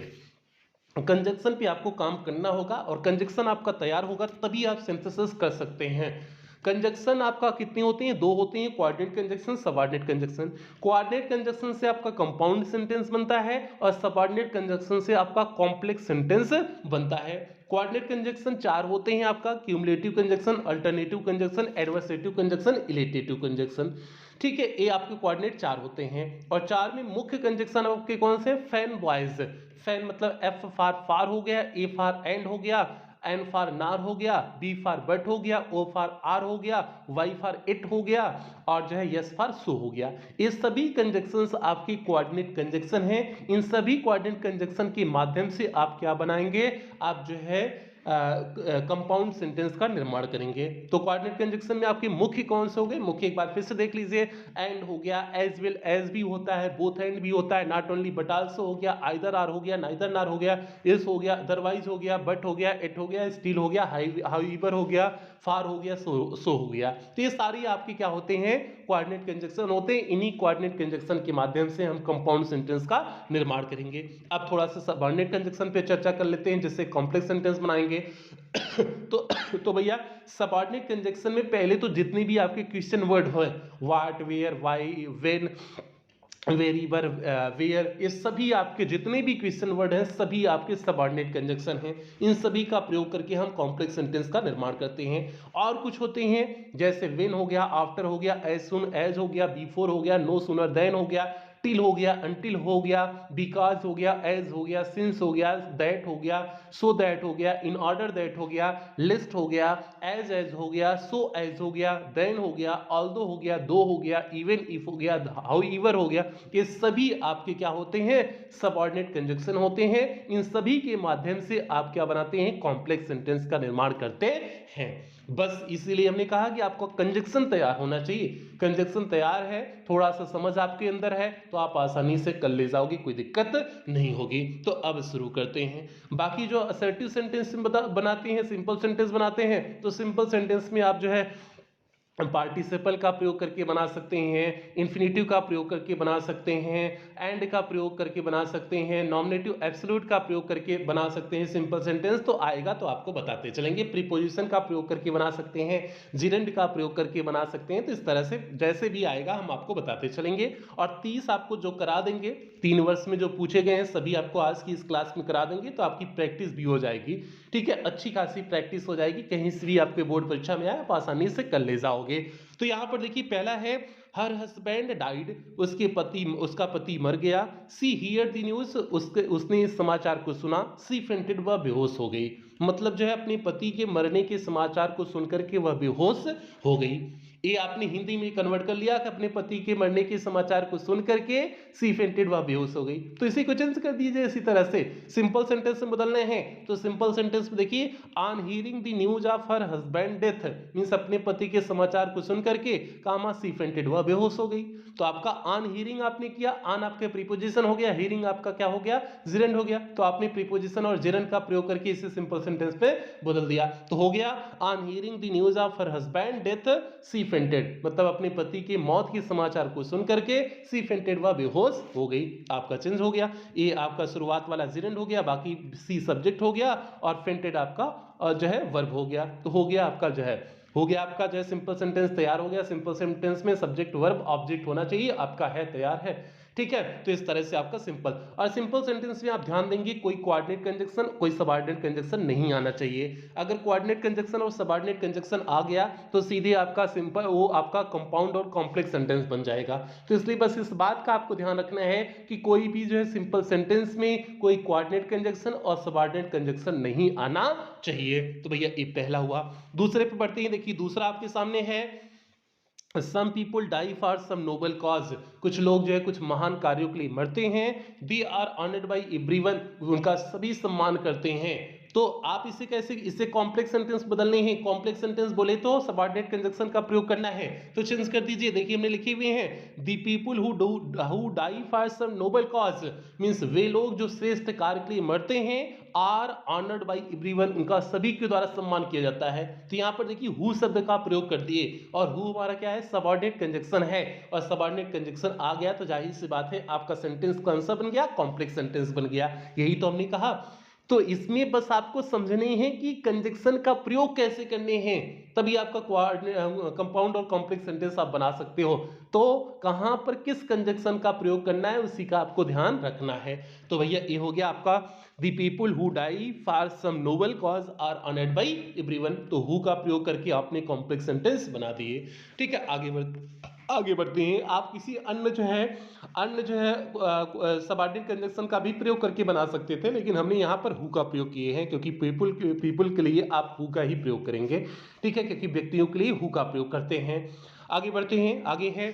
कंजक्शन पे आपको काम करना होगा, और कंजक्शन आपका तैयार होगा तभी आप सिंथेसिस कर सकते हैं। कंजक्शन आपका कितने होते हैं, 2 होते हैं, coordinate conjunction, subordinate conjunction. Coordinate conjunction से आपका कंपाउंड सेंटेंस बनता है, और सबऑर्डिनेट कंजक्शन से आपका कॉम्प्लेक्स सेंटेंस बनता है। कोऑर्डिनेट कंजक्शन 4 होते हैं आपका, cumulative conjunction, alternative conjunction, adversative conjunction, illative conjunction, ठीक है। ये आपके कोऑर्डिनेट 4 होते हैं, और 4 में मुख्य कंजक्शन आपके कौन से, फैन बॉयज, फैन मतलब एफ फॉर फार हो गया, ए फॉर एंड हो गया, N फॉर नार हो गया, B फॉर बट हो गया, O फॉर आर हो गया, Y फॉर इट हो गया और जो है S फॉर सो हो गया। ये सभी कंजक्शंस आपकी कोऑर्डिनेट कंजक्शन हैं। इन सभी कोऑर्डिनेट कंजक्शन के माध्यम से आप क्या बनाएंगे, आप जो है कंपाउंड सेंटेंस का निर्माण करेंगे। तो कोऑर्डिनेट कंजक्शन में आपके मुख्य कौन से हो गए, मुख्य एक बार फिर से देख लीजिए। एंड हो गया, एज वेल एज भी होता है, बोथ एंड भी होता है, नॉट ओनली बट आल्सो हो गया, आइदर आर हो गया, नाइदर नार हो गया, इस हो गया, अदरवाइज हो गया, बट हो गया, इट हो गया, स्टिल हो गया, हाउएवर हो गया, फार हो गया, सो हो गया। तो ये सारी आपके क्या होते हैं, कोऑर्डिनेट कंजक्शन होते हैं। इन्हीं कोऑर्डिनेट कंजक्शन के माध्यम से हम कंपाउंड सेंटेंस का निर्माण करेंगे। अब थोड़ा सा सबऑर्डिनेट कंजक्शन पे चर्चा कर लेते हैं, जिससे कॉम्प्लेक्स सेंटेंस बनाएंगे। तो भैया सबऑर्डिनेट कंजक्शन में पहले तो जितने भी आपके क्वेश्चन वर्ड हो, what, where, why, when, wherever, where, ये सभी आपके जितने भी क्वेश्चन वर्ड हैं सभी आपके सबऑर्डिनेट कंजक्शन हैं। इन सभी का प्रयोग करके हम कॉम्प्लेक्स सेंटेंस का निर्माण करते हैं। और कुछ होते हैं जैसे व्हेन हो गया, आफ्टर हो गया, एज सुन एज हो गया, बिफोर हो गया, नो सूनर देन हो गया, टिल हो गया, अनटिल हो गया, बिकॉज हो गया, एज हो गया, सिंस हो गया, दैट हो गया, सो दैट हो गया, इन ऑर्डर दैट हो गया, लिस्ट हो गया, एज हो गया, सो एज हो गया, देन हो गया, ऑल्दो हो गया, दो हो गया, इवन इफ हो गया, हाउएवर हो गया। ये सभी आपके क्या होते हैं, सबऑर्डिनेट कंजक्शन होते हैं। इन सभी के माध्यम से आप क्या बनाते हैं, कॉम्प्लेक्स सेंटेंस का निर्माण करते हैं। बस इसीलिए हमने कहा कि आपको कंजक्शन तैयार होना चाहिए। कंजक्शन तैयार है, थोड़ा सा समझ आपके अंदर है तो आप आसानी से कर ले जाओगे, कोई दिक्कत नहीं होगी। तो अब शुरू करते हैं। बाकी जो असर्टिव सेंटेंस बनाते हैं, सिंपल सेंटेंस बनाते हैं, तो सिंपल सेंटेंस में आप जो है पार्टिसिपल का प्रयोग करके बना सकते हैं, इन्फिनेटिव का प्रयोग करके बना सकते हैं, एंड का प्रयोग करके बना सकते हैं, नॉमिनेटिव एब्सोल्यूट का प्रयोग करके बना सकते हैं। सिंपल सेंटेंस तो आएगा तो आपको बताते चलेंगे। प्रीपोजिशन का प्रयोग करके बना सकते हैं, जिरेंड का प्रयोग करके बना सकते हैं। तो इस तरह से जैसे भी आएगा हम आपको बताते चलेंगे। और 30 आपको जो करा देंगे 3 वर्ष में जो पूछे गए हैं सभी आपको आज की इस क्लास में करा देंगे, तो आपकी प्रैक्टिस भी हो जाएगी। ठीक है, अच्छी खासी प्रैक्टिस हो जाएगी, कहीं से भी आपके बोर्ड परीक्षा में आए आप आसानी से कर ले जाओगे। तो यहां पर देखिए पहला है हर हस्बैंड डाइड, उसका पति मर गया। सी हियर द न्यूज, उसने इस समाचार को सुना। सी फेंटेड, वह बेहोश हो गई। मतलब जो है अपने पति के मरने के समाचार को सुनकर के वह बेहोश हो गई। ये आपने हिंदी में कन्वर्ट कर लिया कि अपने पति के मरने के समाचार को सुन करके सी फेंटेड, वह बेहोश हो गई। तो इसी को चेंज कर दीजिए इसी तरह से, सिंपल सेंटेंस में बदलने हैं। तो सिंपल सेंटेंस में देखिए, on hearing the news of her husband death, means अपने पति के समाचार को सुन करके कामा सी फेंटेड, वह बेहोश हो गई। तो आपका ऑन हियरिंग आपने किया, ऑन आपके प्रीपोजिशन हो गया, हियरिंग आपका क्या हो गया, जिरेंड हो गया। तो आपने प्रीपोजिशन और जिरेंड का प्रयोग करके इसे सिंपल सेंटेंस पे बदल दिया। तो हो गया on hearing the news of her husband death she fainted, मतलब अपने पति के मौत के समाचार को सुन करके सी फेंटेड, वह बेहोश हो गई। आपका चेंज हो गया। ये आपका शुरुआत वाला जिरेंड हो गया, बाकी सी सब्जेक्ट हो गया और फेंटेड आपका जो है वर्ब हो गया। तो हो गया आपका जो है सिंपल सेंटेंस तैयार हो गया। सिंपल सेंटेंस में सब्जेक्ट वर्ब ऑब्जेक्ट होना चाहिए, आपका है तैयार है। ठीक है, तो इस तरह से आपका सिंपल। और सिंपल सेंटेंस में आप ध्यान देंगे कोई कोऑर्डिनेट कंजक्शन कोई सबऑर्डिनेट कंजक्शन नहीं आना चाहिए। अगर कोऑर्डिनेट कंजक्शन और सबऑर्डिनेट कंजक्शन आ गया तो सीधे आपका सिंपल वो आपका कंपाउंड और कॉम्प्लेक्स सेंटेंस बन जाएगा। तो इसलिए बस इस बात का आपको ध्यान रखना है कि कोई भी जो है सिंपल सेंटेंस में कोई कोऑर्डिनेट कंजक्शन और सबऑर्डिनेट कंजक्शन नहीं आना चाहिए। तो भैया ये पहला हुआ। दूसरे पे बढ़ते हैं। देखिए दूसरा आपके सामने है, Some people die for some noble cause, कुछ लोग जो है कुछ महान कार्यों के लिए मरते हैं। They are honored by everyone, उनका सभी सम्मान करते हैं। तो आप इसे कैसे, इसे कॉम्प्लेक्स सेंटेंस बदलने हैं। कॉम्प्लेक्स सेंटेंस बोले तो सबऑर्डिनेट कंजक्शन का प्रयोग करना है। तो चेंज कर दीजिए। देखिए हमने लिखे हुए हैं, the people who die for some noble cause, means वे लोग जो श्रेष्ठ कार्य के लिए मरते हैं, आर ऑनर्ड बाई एवरीवन, उनका सभी के द्वारा सम्मान किया जाता है। तो यहाँ पर देखिए हु शब्द का प्रयोग कर दिए, और हु हमारा क्या है, सबऑर्डिनेट कंजक्शन है। और सबऑर्डिनेट कंजक्शन आ गया तो जाहिर सी बात है आपका सेंटेंस कौन सा बन गया, कॉम्प्लेक्स सेंटेंस बन गया। यही तो हमने कहा। तो इसमें बस आपको समझने हैं कि कंजक्शन का प्रयोग कैसे करने हैं, तभी आपका कंपाउंड और कॉम्प्लेक्स सेंटेंस आप बना सकते हो। तो कहां पर किस कंजक्शन का प्रयोग करना है उसी का आपको ध्यान रखना है। तो भैया ये हो गया आपका, the people who die for some noble cause are honoured by everyone. तो हु का प्रयोग करके आपने कॉम्प्लेक्स सेंटेंस बना दिए। ठीक है, आगे बढ़ आगे बढ़ते हैं, आप किसी अन्य जो है सबऑर्डिनेट कंजंक्शन का भी प्रयोग करके बना सकते थे, लेकिन हमने यहाँ पर हु का प्रयोग किए हैं क्योंकि पीपल के लिए आप हु का ही प्रयोग करेंगे, ठीक है, क्योंकि व्यक्तियों के लिए हु का प्रयोग करते हैं। आगे बढ़ते हैं, आगे है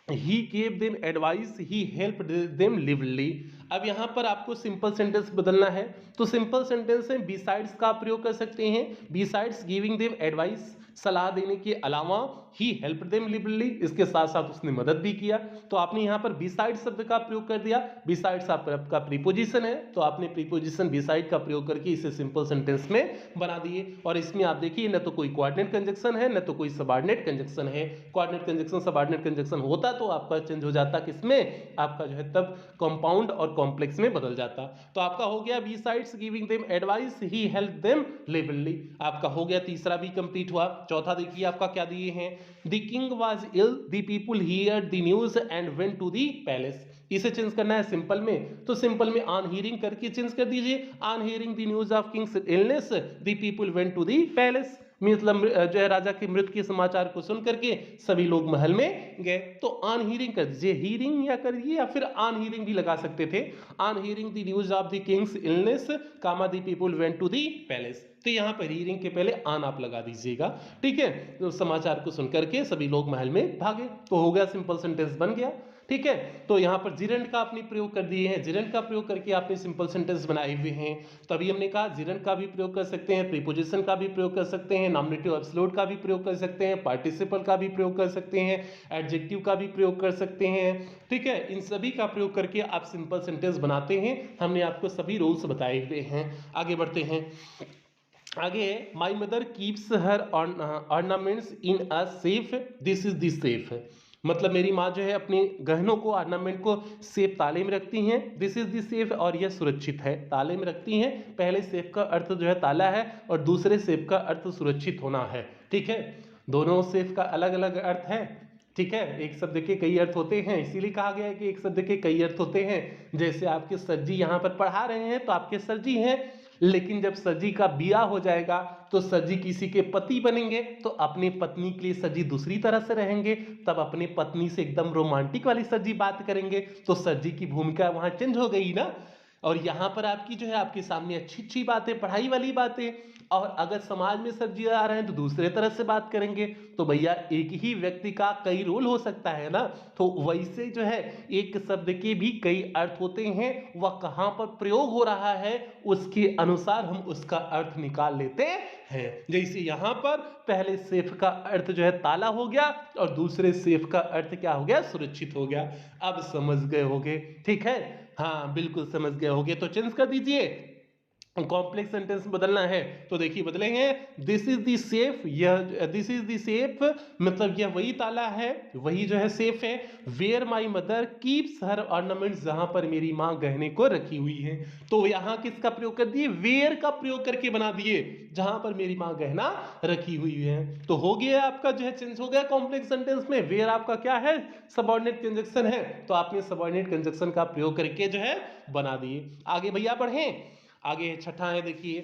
he gave them advice, he helped them livelily। अब यहाँ पर आपको सिंपल सेंटेंस बदलना है, तो सिंपल सेंटेंस में बिसाइड्स का प्रयोग कर सकते हैं, बिसाइड्स गिविंग देम एडवाइस, सलाह देने के अलावा ही हेल्प देम लिबरली, इसके साथ साथ उसने मदद भी किया। तो आपने यहाँ पर बिसाइड शब्द का प्रयोग कर दिया, बिसाइड्स आपका प्रीपोजिशन है, तो आपने प्रीपोजिशन बिसाइड का प्रयोग करके इसे सिंपल सेंटेंस में बना दिए। और इसमें आप देखिए न तो कोई कोऑर्डिनेट कंजंक्शन है न तो कोई सबऑर्डिनेट कंजंक्शन है। कोऑर्डिनेट कंजंक्शन सबऑर्डिनेट कंजंक्शन होता तो आपका चेंज हो जाता किसमें, आपका जो है तब कंपाउंड और कॉम्प्लेक्स में बदल जाता। तो आपका हो गया बिसाइड्स गिविंग देम एडवाइस ही हेल्प देम लिबरली, आपका हो गया, तीसरा भी कंप्लीट हुआ। चौथा देखिए आपका क्या दिए हैं, the king was ill, the people heard the news and went to the palace. इसे चेंज करना है सिंपल में, तो सिंपल में ऑन हियरिंग करके चेंज कर दीजिए, on hearing the news of king's illness the people went to the palace. मतलब जो है राजा की मृत्यु के समाचार को सुन करके सभी लोग महल में गए। तो ऑन हियरिंग कर दीजिए, हियरिंग या करिए या फिर ऑन हियरिंग भी लगा सकते थे, on hearing the news of the king's illness comma the people went to the palace. तो यहाँ पर हियरिंग के पहले ऑन आप लगा दीजिएगा, ठीक है। तो समाचार को सुन करके सभी लोग महल में भागे, तो हो गया, सिंपल सेंटेंस बन गया, ठीक है। तो यहाँ पर जिरेंड का आपने प्रयोग कर दिए हैं, जिरेंड का प्रयोग करके आपने सिंपल सेंटेंस बनाए हुए हैं। तभी हमने कहा जिरेंड का भी प्रयोग कर सकते हैं, प्रीपोजिशन का भी प्रयोग कर सकते हैं, नॉमिनेटिव एब्सोल्यूट का भी प्रयोग कर सकते हैं, पार्टिसिपल का भी प्रयोग कर सकते हैं, एडजेक्टिव का भी प्रयोग कर सकते हैं, ठीक है। इन सभी का प्रयोग करके आप सिंपल सेंटेंस बनाते हैं। हमने आपको सभी रूल्स बताए हुए हैं। आगे बढ़ते हैं, आगे माई mother keeps her ornaments in a safe, this is the safe, मतलब मेरी माँ जो है अपने गहनों को, ऑर्नामेंट को सेफ ताले में रखती हैं, दिस इज द सेफ, और यह सुरक्षित है, ताले में रखती हैं। पहले सेफ का अर्थ जो है ताला है और दूसरे सेफ का अर्थ सुरक्षित होना है, ठीक है। दोनों सेफ का अलग अलग अर्थ है, ठीक है। एक शब्द के कई अर्थ होते हैं, इसीलिए कहा गया है कि एक शब्द के कई अर्थ होते हैं। जैसे आपके सर जी यहाँ पर पढ़ा रहे हैं तो आपके सर जी हैं, लेकिन जब सर जी का ब्याह हो जाएगा तो सर जी किसी के पति बनेंगे, तो अपनी पत्नी के लिए सर जी दूसरी तरह से रहेंगे, तब अपनी पत्नी से एकदम रोमांटिक वाली सर जी बात करेंगे, तो सर जी की भूमिका वहां चेंज हो गई ना। और यहाँ पर आपकी जो है आपके सामने अच्छी अच्छी बातें, पढ़ाई वाली बातें, और अगर समाज में सर जी आ रहे हैं तो दूसरे तरह से बात करेंगे। तो भैया एक ही व्यक्ति का कई रोल हो सकता है ना, तो वैसे जो है एक शब्द के भी कई अर्थ होते हैं, वह कहाँ पर प्रयोग हो रहा है उसके अनुसार हम उसका अर्थ निकाल लेते हैं। जैसे यहाँ पर पहले सेफ का अर्थ जो है ताला हो गया और दूसरे सेफ का अर्थ क्या हो गया, सुरक्षित हो गया। अब समझ गए होगे, ठीक है, हाँ बिल्कुल समझ गए होगे। तो चेंज कर दीजिए, कॉम्प्लेक्स सेंटेंस बदलना है तो देखिए बदलेंगे, दिस इज दी सेफ, यह दिस इज दी सेफ मतलब यह वही ताला है, वही जो है सेफ है। Where my mother keeps her ornaments, जहां पर मेरी माँ गहने को रखी हुई है। तो यहां किसका प्रयोग कर दिए, वेयर का प्रयोग करके बना दिए, जहां पर मेरी माँ गहना रखी हुई है। तो हो गया आपका जो है चेंज हो गया कॉम्प्लेक्स सेंटेंस में। वेयर आपका क्या है, सबऑर्डिनेट कंजंक्शन है, तो आपने सबऑर्डिनेट कंजंक्शन का प्रयोग करके जो है बना दिए। आगे भैया पढ़ें, आगे छठा है देखिए,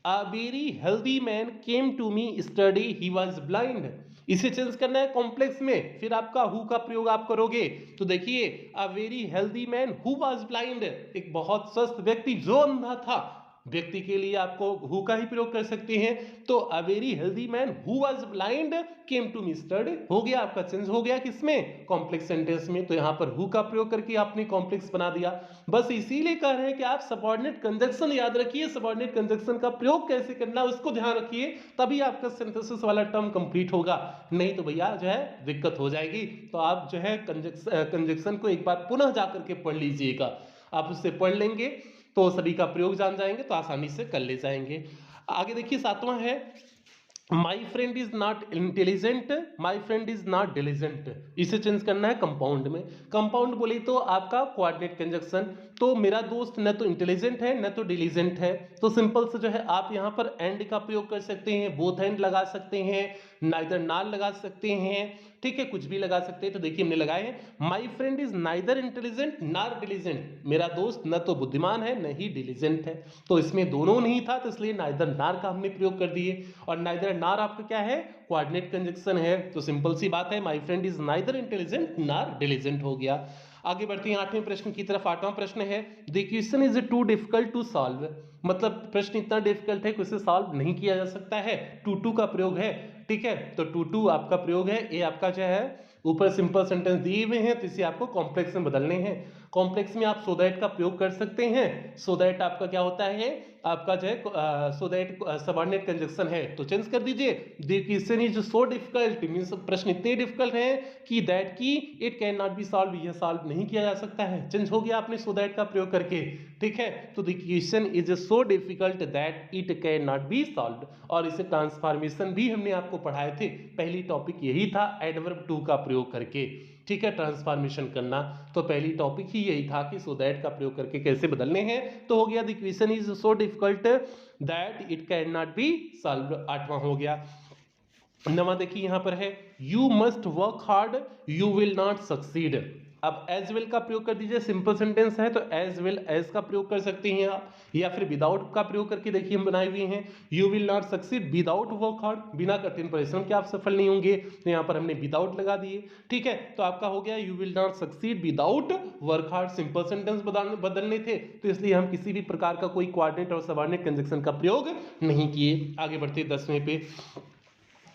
a very healthy man came to me study he was blind. इसे चेंज करना है कॉम्प्लेक्स में, फिर आपका हु का प्रयोग आप करोगे। तो देखिए, a very healthy man who was blind, एक बहुत स्वस्थ व्यक्ति जो अंधा था, व्यक्ति के लिए आपको हु का ही प्रयोग कर सकते हैं। तो a very healthy man who was blind came to me study, हो गया आपका चेंज हो गया किसमें, कॉम्प्लेक्स सेंटेंस में। तो यहां पर हु का प्रयोग करके आपने कॉम्प्लेक्स बना दिया। बस इसीलिए कह रहे हैं कि आप सबऑर्डिनेट कंजंक्शन याद रखिए, सबऑर्डिनेट कंजंक्शन का प्रयोग कैसे करना उसको ध्यान रखिए, तभी आपका सिंथेसिस वाला टर्म कंप्लीट होगा, नहीं तो भैया जो है दिक्कत हो जाएगी। तो आप जो है कंजंक्शन को एक बार पुनः जाकर के पढ़ लीजिएगा, आप उससे पढ़ लेंगे तो सभी का प्रयोग जान जाएंगे तो आसानी से कर ले जाएंगे। आगे देखिए सातवां है, my friend is not intelligent, my friend is not diligent. इसे चेंज करना है कंपाउंड में। कंपाउंड बोले तो आपका कोऑर्डिनेट कंजंक्शन, तो मेरा दोस्त न तो इंटेलिजेंट है न तो डिलीजेंट है, तो सिंपल से जो है आप यहाँ पर एंड का प्रयोग कर सकते हैं, बोथ एंड लगा सकते हैं, नाइदर नॉर लगा सकते हैं, ठीक है, कुछ भी लगा सकते हैं। तो देखिए हमने लगाए हैं माई friend is neither intelligent nor diligent, मेरा दोस्त न तो बुद्धिमान है न ही डिलीजेंट है। तो इसमें दोनों नहीं था, तो इसलिए नाइदर नार का हमने प्रयोग कर दिए। और नाइदर नार आपका क्या है, कोऑर्डिनेट कंजक्शन है। तो सिंपल सी बात है, my friend is neither intelligent nor diligent हो गया। आगे बढ़ते हैं 8वें प्रश्न की तरफ। 8वां प्रश्न है the question is too difficult to solve, मतलब प्रश्न इतना डिफिकल्ट है कि उसे सॉल्व नहीं किया जा सकता है। टू का प्रयोग है, ठीक है। तो टू आपका प्रयोग है। ये आपका जो है ऊपर सिंपल सेंटेंस दिए हुए हैं, तो इसे आपको कॉम्प्लेक्स में बदलने हैं। कॉम्प्लेक्स में आप सो दैट का प्रयोग कर सकते हैं। सो दैट आपका क्या होता है, आपका जो है सो दैट सबऑर्डिनेट कंजक्शन है, तो चेंज कर दीजिए। The question is so difficult means प्रश्न इतने डिफिकल्ट है कि दैट की it can not be solve, यह सॉल्व नहीं किया जा सकता है। चेंज हो गया आपने सो दैट का प्रयोग करके, ठीक है। तो the question is so difficult that it can not be solve. और इसे ट्रांसफॉर्मेशन भी हमने आपको पढ़ाए थे, पहली टॉपिक यही था एडवर्ब टू का प्रयोग करके, ठीक है, ट्रांसफॉर्मेशन करना। तो पहली टॉपिक ही यही था कि सो दैट का प्रयोग करके कैसे बदलने हैं। तो हो गया the question is so difficult that it can not be solve, 8वां हो गया। 9वां देखिए यहां पर है you must work hard you will not succeed. अब एज वेल का प्रयोग कर दीजिए, सिंपल सेंटेंस है तो एज वेल एज का प्रयोग कर सकते हैं आप, या फिर विदाउट का प्रयोग करके देखिए हम बनाए हुए हैं you will not succeed without work hard, बिना कठिन परिश्रम के आप सफल नहीं होंगे। तो यहाँ पर हमने विदाउट लगा दिए, ठीक है। तो आपका हो गया you will not succeed without work hard. Simple sentence बदलने थे, तो इसलिए हम किसी भी प्रकार का कोई कोऑर्डिनेट और सबऑर्डिनेट कंजक्शन का प्रयोग नहीं किए। आगे बढ़ते 10वें पे।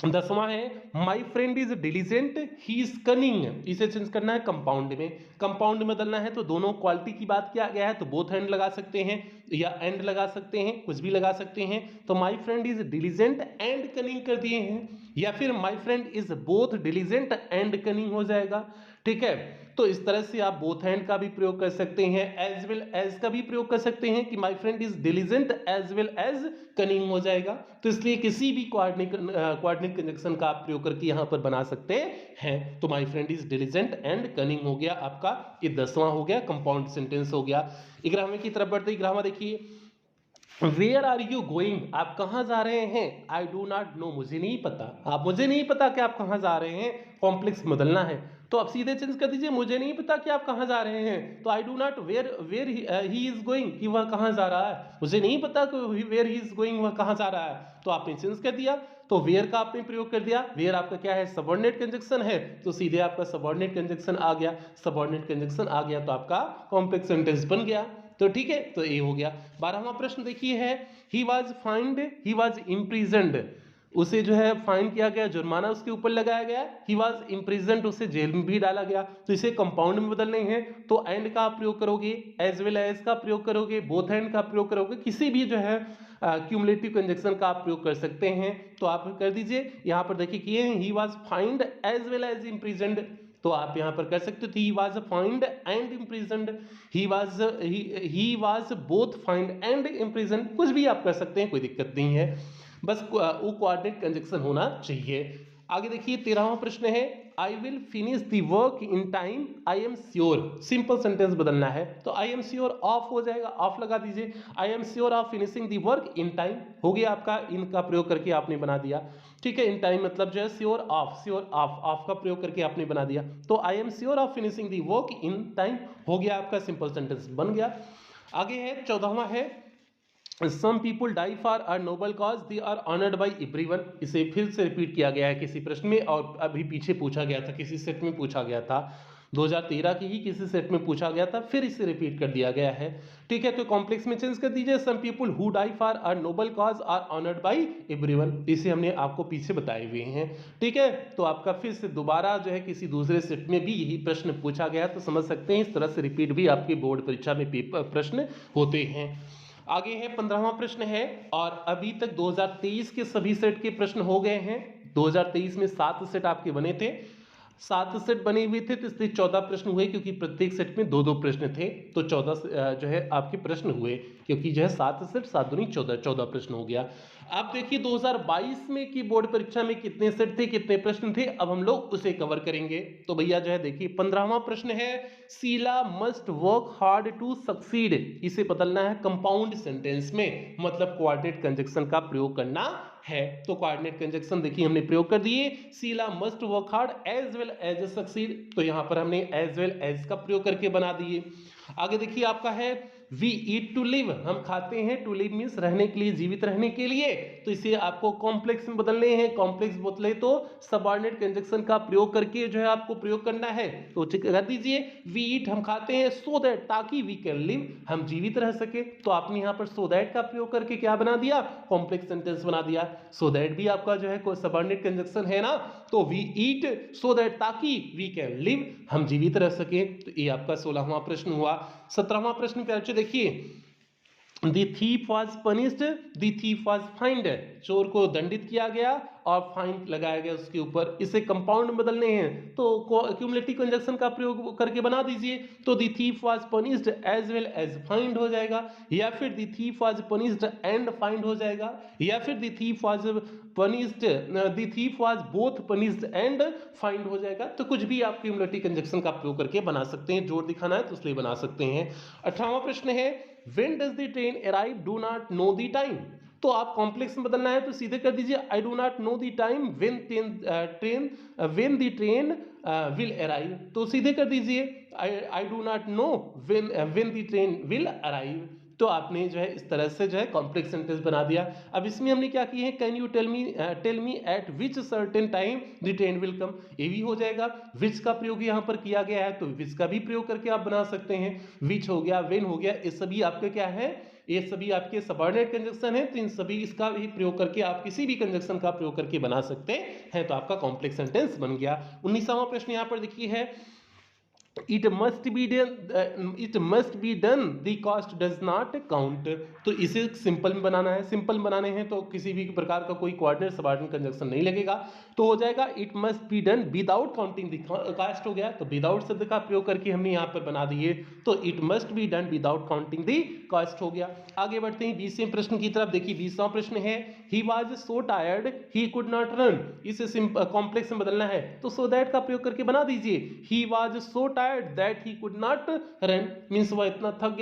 10वां है my friend is diligent he is cunning, इसे चेंज करना है कंपाउंड में। कंपाउंड में बदलना है तो दोनों क्वालिटी की बात किया गया है, तो बोथ एंड लगा सकते हैं या एंड लगा सकते हैं, कुछ भी लगा सकते हैं। तो माई friend is diligent and cunning कर दिए हैं, या फिर माई friend is both diligent and cunning हो जाएगा, ठीक है। तो इस तरह से आप बोथ एंड का भी प्रयोग कर सकते हैं, एज वेल एज का भी प्रयोग कर सकते हैं कि my friend is diligent as well as cunning हो जाएगा। तो इसलिए किसी भी कोऑर्डिनेट कंजक्शन का आप प्रयोग करके यहां पर बना सकते हैं। तो माई friend is diligent and cunning हो गया आपका, ये 10वां हो गया, कंपाउंड सेंटेंस हो गया। 11वें की तरफ बढ़ते 11वां देखिए वेयर आर यू गोइंग, आप कहाँ जा रहे हैं। आई डू नॉट नो, मुझे नहीं पता, आप मुझे नहीं पता कि आप कहाँ जा रहे हैं, कॉम्प्लेक्स बदलना है। तो आप सीधे चेंज कर दीजिए मुझे नहीं पता कि आप कहाँ जा रहे हैं। तो I do not where where he is going, कि वह कहाँ जा रहा है, मुझे नहीं पता कि वेयर ही इज गोइंग, वह कहाँ जा रहा है। तो आपने चेंज कर दिया, तो वेयर का आपने प्रयोग कर दिया। वेयर आपका क्या है, सबऑर्डिनेट कंजक्शन है, तो सीधे आपका सबऑर्डिनेट कंजक्शन आ गया। सबऑर्डिनेट कंजक्शन आ गया तो आपका कॉम्प्लेक्स सेंटेंस बन गया। तो ठीक है, तो ये हो गया। 12वां प्रश्न देखिए है ही was find he was imprisoned, उसे जो है फाइन किया गया, जुर्माना उसके ऊपर लगाया गया। ही वाज इम्प्रिजन्ड, उसे जेल में भी डाला गया। तो इसे कंपाउंड में बदलने हैं तो एंड का प्रयोग करोगे, एज वेल एज का प्रयोग करोगे, बोथ एंड का प्रयोग करोगे, किसी भी जो है क्यूमुलेटिव कंजक्शन का आप प्रयोग कर सकते हैं। तो आप कर दीजिए, यहाँ पर देखिए किए हैं he was fined as well as imprisoned, तो आप यहां पर कर सकते हो he was fined and imprisoned, he was both fined and imprisoned, कुछ भी आप कर सकते हैं, कोई दिक्कत नहीं है, बस वो कोऑर्डिनेट कंजक्शन होना चाहिए। आगे देखिए 13वां प्रश्न है I will finish the work in time I am sure, simple sentence बदलना है तो आई एम श्योर ऑफ हो जाएगा, ऑफ लगा दीजिए। I am sure of finishing the work in time हो गया आपका, इनका प्रयोग करके आपने बना दिया, ठीक है। इन टाइम मतलब जो है श्योर ऑफ ऑफ का प्रयोग करके आपने बना दिया। तो I am sure of finishing the work in time हो गया आपका, सिंपल सेंटेंस बन गया। आगे है 14वां है Some people die for a noble cause, they are honored by everyone, इसे फिर से रिपीट किया गया है किसी प्रश्न में, और अभी पीछे पूछा गया था, किसी सेट में पूछा गया था, 2013 की ही किसी सेट में पूछा गया था, फिर इसे रिपीट कर दिया गया है, ठीक है। तो कॉम्प्लेक्स में चेंज कर दीजिए, some people who die for a noble cause are honoured by everyone, इसे हमने आपको पीछे बताए हुए हैं, ठीक है। तो आपका फिर से दोबारा जो है किसी दूसरे सेट में भी यही प्रश्न पूछा गया, तो समझ सकते हैं इस तरह से रिपीट भी आपके बोर्ड परीक्षा में प्रश्न होते हैं। आगे है 15वां प्रश्न है, और अभी तक 2023 के सभी सेट के प्रश्न हो गए हैं। 2023 में 7 सेट आपके बने थे, 7 सेट बने हुए थे, तो इसलिए 14 प्रश्न हुए, क्योंकि प्रत्येक सेट में 2-2 प्रश्न थे, तो 14 जो है आपके प्रश्न हुए, क्योंकि जो है 7 सेट 7 दूनी 14 प्रश्न हो गया। अब देखिए 2022 में की बोर्ड परीक्षा में कितने सेट थे, कितने प्रश्न थे, अब हम लोग उसे कवर करेंगे। तो भैया जो है देखिए 15वां प्रश्न है Sheela must work hard to succeed, इसे बदलना है कंपाउंड सेंटेंस में, मतलब कोऑर्डिनेट कंजक्शन का प्रयोग करना है। तो कोऑर्डिनेट कंजक्शन देखिए हमने प्रयोग कर दिए। Sheela must work hard as well as succeed, तो यहाँ पर हमने एज वेल एज का प्रयोग करके बना दिए। आगे देखिए आपका है वी ईट टू लिव, हम खाते हैं, टू लिव मीन्स रहने के लिए, जीवित रहने के लिए, तो इसे आपको कॉम्प्लेक्स में बदलने हैं। कॉम्प्लेक्स बोले तो सबऑर्डिनेट कंजक्शन का प्रयोग करके जो है आपको प्रयोग करना है। तो चेक कर दीजिए, वी ईट हम खाते हैं, सो दैट ताकि वी कैन लिव हम जीवित रह सके, तो आपने यहाँ पर सो दैट का प्रयोग करके क्या बना दिया, कॉम्प्लेक्स सेंटेंस बना दिया। सो दैट भी आपका जो है कोई सबऑर्डिनेट कंजक्शन है ना, तो वी ईट सो दैट ताकि वी कैन लिव हम जीवित रह सके। तो ये आपका 16वां प्रश्न हुआ। 17वां प्रश्न पे अच्छे देखिए, The thief was punished, the thief was fined, चोर को दंडित किया गया और फाइन लगाया गया उसके ऊपर। इसे कंपाउंड में बदलने हैं तो क्यूमुलेटिव कंजक्शन का प्रयोग करके बना दीजिए। तो the thief was punished as well as fined हो जाएगा, या फिर the thief was punished and fined हो जाएगा, या फिर the thief was punished, the thief was both punished and fined हो जाएगा। तो कुछ भी आप क्यूमुलेटिव कंजक्शन का प्रयोग करके बना सकते हैं, जोर दिखाना है तो इसलिए बना सकते हैं। 18वां प्रश्न है, When does the train arrive? Do not know the time. तो आप कॉम्प्लेक्स में बदलना है तो सीधे कर दीजिए, आई do not know the time when the train will arrive, तो सीधे कर दीजिए आई do not know when the train will arrive. तो आपने जो है इस तरह से जो है कॉम्प्लेक्स सेंटेंस बना दिया। अब इसमें हमने क्या किया है, can you tell me at which certain time the train will come, ये भी हो जाएगा। विच का प्रयोग यहाँ पर किया गया है तो विच का भी प्रयोग करके आप बना सकते हैं। विच हो गया, वेन हो गया, ये सभी आपके क्या है, ये सभी आपके सबऑर्डिनेट कंजक्शन है, तो इन सभी इसका भी प्रयोग करके आप किसी भी कंजक्शन का प्रयोग करके बना सकते हैं। तो आपका कॉम्प्लेक्स सेंटेंस बन गया। 19वां प्रश्न यहाँ पर देखिए है, It must be done, the cost does not count। तो इसे सिंपल में बनाना है, सिंपल बनाने हैं तो किसी भी प्रकार का कोई कोऑर्डिनेट सबऑर्डिनेट कंजक्शन नहीं लगेगा, तो हो जाएगा it must be done without counting the cost हो गया। तो विदाउट शब्द का प्रयोग करके हमने यहाँ पर बना दिए, तो it must be done without counting the cost हो गया। आगे बढ़ते हैं 20वें प्रश्न की तरफ। देखिए 20वां प्रश्न है, he was so tired he could not run, इसे कॉम्प्लेक्स में बदलना है तो सो दैट का प्रयोग करके बना दीजिए, he was so tired that he could not run, means वह इतना थक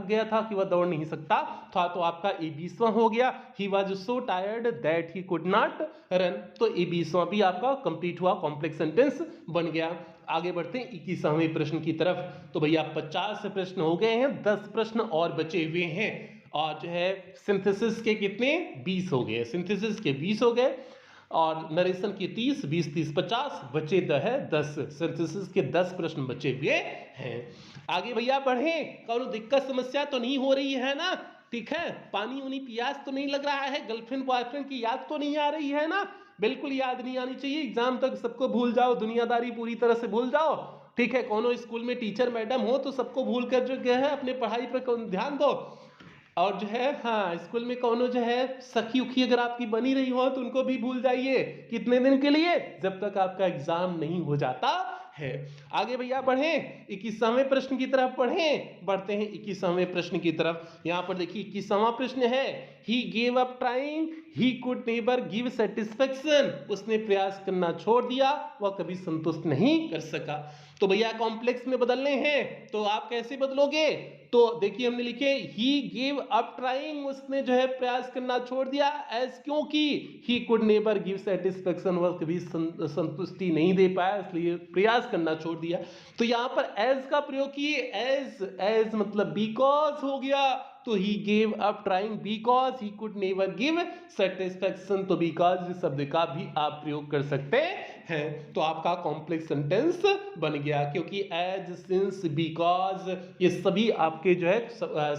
गया था कि वह दौड़ नहीं सकता था। तो आपका ये 20वां हो गया, he was so tired that he could not run, तो ये 20वां भी आपका कंप्लीट हुआ, कॉम्प्लेक्स सेंटेंस बन गया। आगे बढ़ते हैं 21वें प्रश्न की तरफ। तो भैया 50 प्रश्न हो गए हैं, 10 प्रश्न और बचे हुए हैं, और जो है सिंथेसिस के कितने 20 हो गए, सिंथेसिस के 20 हो गए, और नरेशन की 30, 20 30 50 बचे है 10, सिंथेसिस के 10 प्रश्न बचे हुए हैं। आगे भैया बढ़ें, कोई दिक्कत समस्या तो नहीं हो रही है ना, ठीक है, पानी उनी प्यास तो नहीं लग रहा है, गर्लफ्रेंड बॉयफ्रेंड की याद तो नहीं आ रही है ना, बिल्कुल याद नहीं आनी चाहिए, एग्जाम तक सबको भूल जाओ, दुनियादारी पूरी तरह से भूल जाओ, ठीक है। कोनो स्कूल में टीचर मैडम हो तो सबको भूल कर जो है अपने पढ़ाई पर ध्यान दो, और जो है हाँ स्कूल में कोनो जो है सखी उखी अगर आपकी बनी रही हो तो उनको भी भूल जाइए, कितने दिन के लिए, जब तक आपका एग्जाम नहीं हो जाता है। आगे भैया बढ़ें 21वें प्रश्न की तरफ बढ़ते हैं 21वें प्रश्न की तरफ। यहाँ पर देखिए 21वां प्रश्न है, he gave up trying he could never give satisfaction, उसने प्रयास करना छोड़ दिया, वह कभी संतुष्ट नहीं कर सका। तो भैया कॉम्प्लेक्स में बदलने हैं तो आप कैसे बदलोगे, तो देखिए हमने लिखे ही गेव अप ट्राइंग, उसने जो है प्रयास करना छोड़ दिया, एज क्योंकि he could never give satisfaction, वह कभी संतुष्टि नहीं दे पाया इसलिए प्रयास करना छोड़ दिया। तो यहाँ पर एज का प्रयोग किए, एज मतलब बिकॉज हो गया, तो he gave up trying because he could never give satisfaction, तो बिकॉज शब्द का भी आप प्रयोग कर सकते हैं। तो आपका कॉम्प्लेक्स सेंटेंस बन गया, क्योंकि एज सिंस बिकॉज ये सभी आपके जो है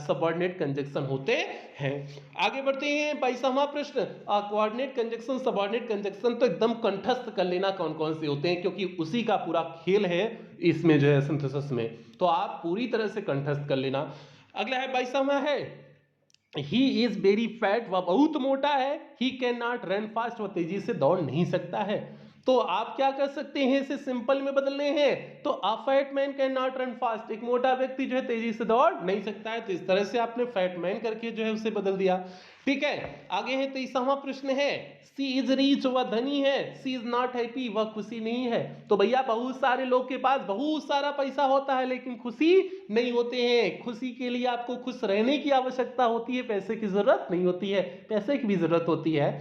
सबऑर्डिनेट कंजक्शन होते हैं। आगे बढ़ते हैं 22वां प्रश्न, कोऑर्डिनेट कंजक्शन सबऑर्डिनेट कंजक्शन तो एकदम कंठस्थ कर लेना कौन कौन से होते हैं, क्योंकि उसी का पूरा खेल है इसमें जो है सिंथेसिस में, तो आप पूरी तरह से कंठस्थ कर लेना। अगला है 22वां है, ही इज वेरी फैट, वह बहुत मोटा है, he can not run fast, वह तेजी से दौड़ नहीं सकता है। तो आप क्या कर सकते हैं, इसे सिंपल में बदलने हैं, तो a fat man can not run fast, एक मोटा व्यक्ति जो है तेजी से दौड़ नहीं सकता है, तो इस तरह से आपने फैट मैन करके जो है उसे बदल दिया, ठीक है। आगे है 23वां प्रश्न है, सी इज रिच, वह धनी है, सी इज नॉट हैप्पी, वह खुशी नहीं है। तो भैया बहुत सारे लोग के पास बहुत सारा पैसा होता है लेकिन खुशी नहीं होते हैं, खुशी के लिए आपको खुश रहने की आवश्यकता होती है, पैसे की जरूरत नहीं होती है, पैसे की भी जरूरत होती है।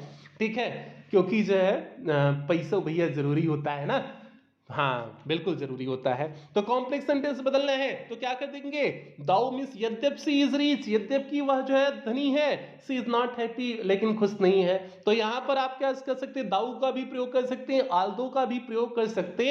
ठीक है, क्योंकि जो है पैसा भैया जरूरी होता है ना, हाँ बिल्कुल जरूरी होता है। तो कॉम्प्लेक्स सेंटेंस बदलना है तो क्या कर देंगे, दाउ मींस यद्यप सी इज रिच, यद्यप की वह जो है धनी है, सी इज नॉट हैप्पी लेकिन खुश नहीं है। तो यहां पर आप क्या कर सकते हैं, दाउ का भी प्रयोग कर सकते हैं, आल्दो का भी प्रयोग कर सकते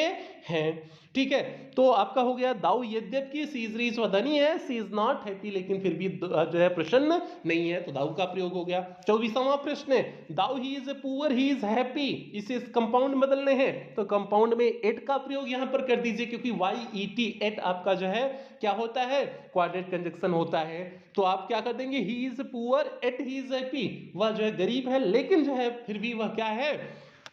हैं। ठीक है, तो आपका हो गया दाउ यद्यप की सी इज रिच वह धनी है, सी इज नॉट हैप्पी लेकिन फिर भी जो है प्रसन्न नहीं है, तो दाउ का प्रयोग हो गया। 24वां प्रश्न, though he is poor he is happy, इसे कंपाउंड बदलने हैं तो कंपाउंड में एट का प्रयोग यहां पर कर दीजिए, क्योंकि वाई ई टी एट आपका जो है क्या होता है, क्वाड्रेट कंजक्शन होता है। तो आप क्या कर देंगे, he is poor at he is happy, वह जो है गरीब है लेकिन जो है फिर भी वह क्या है,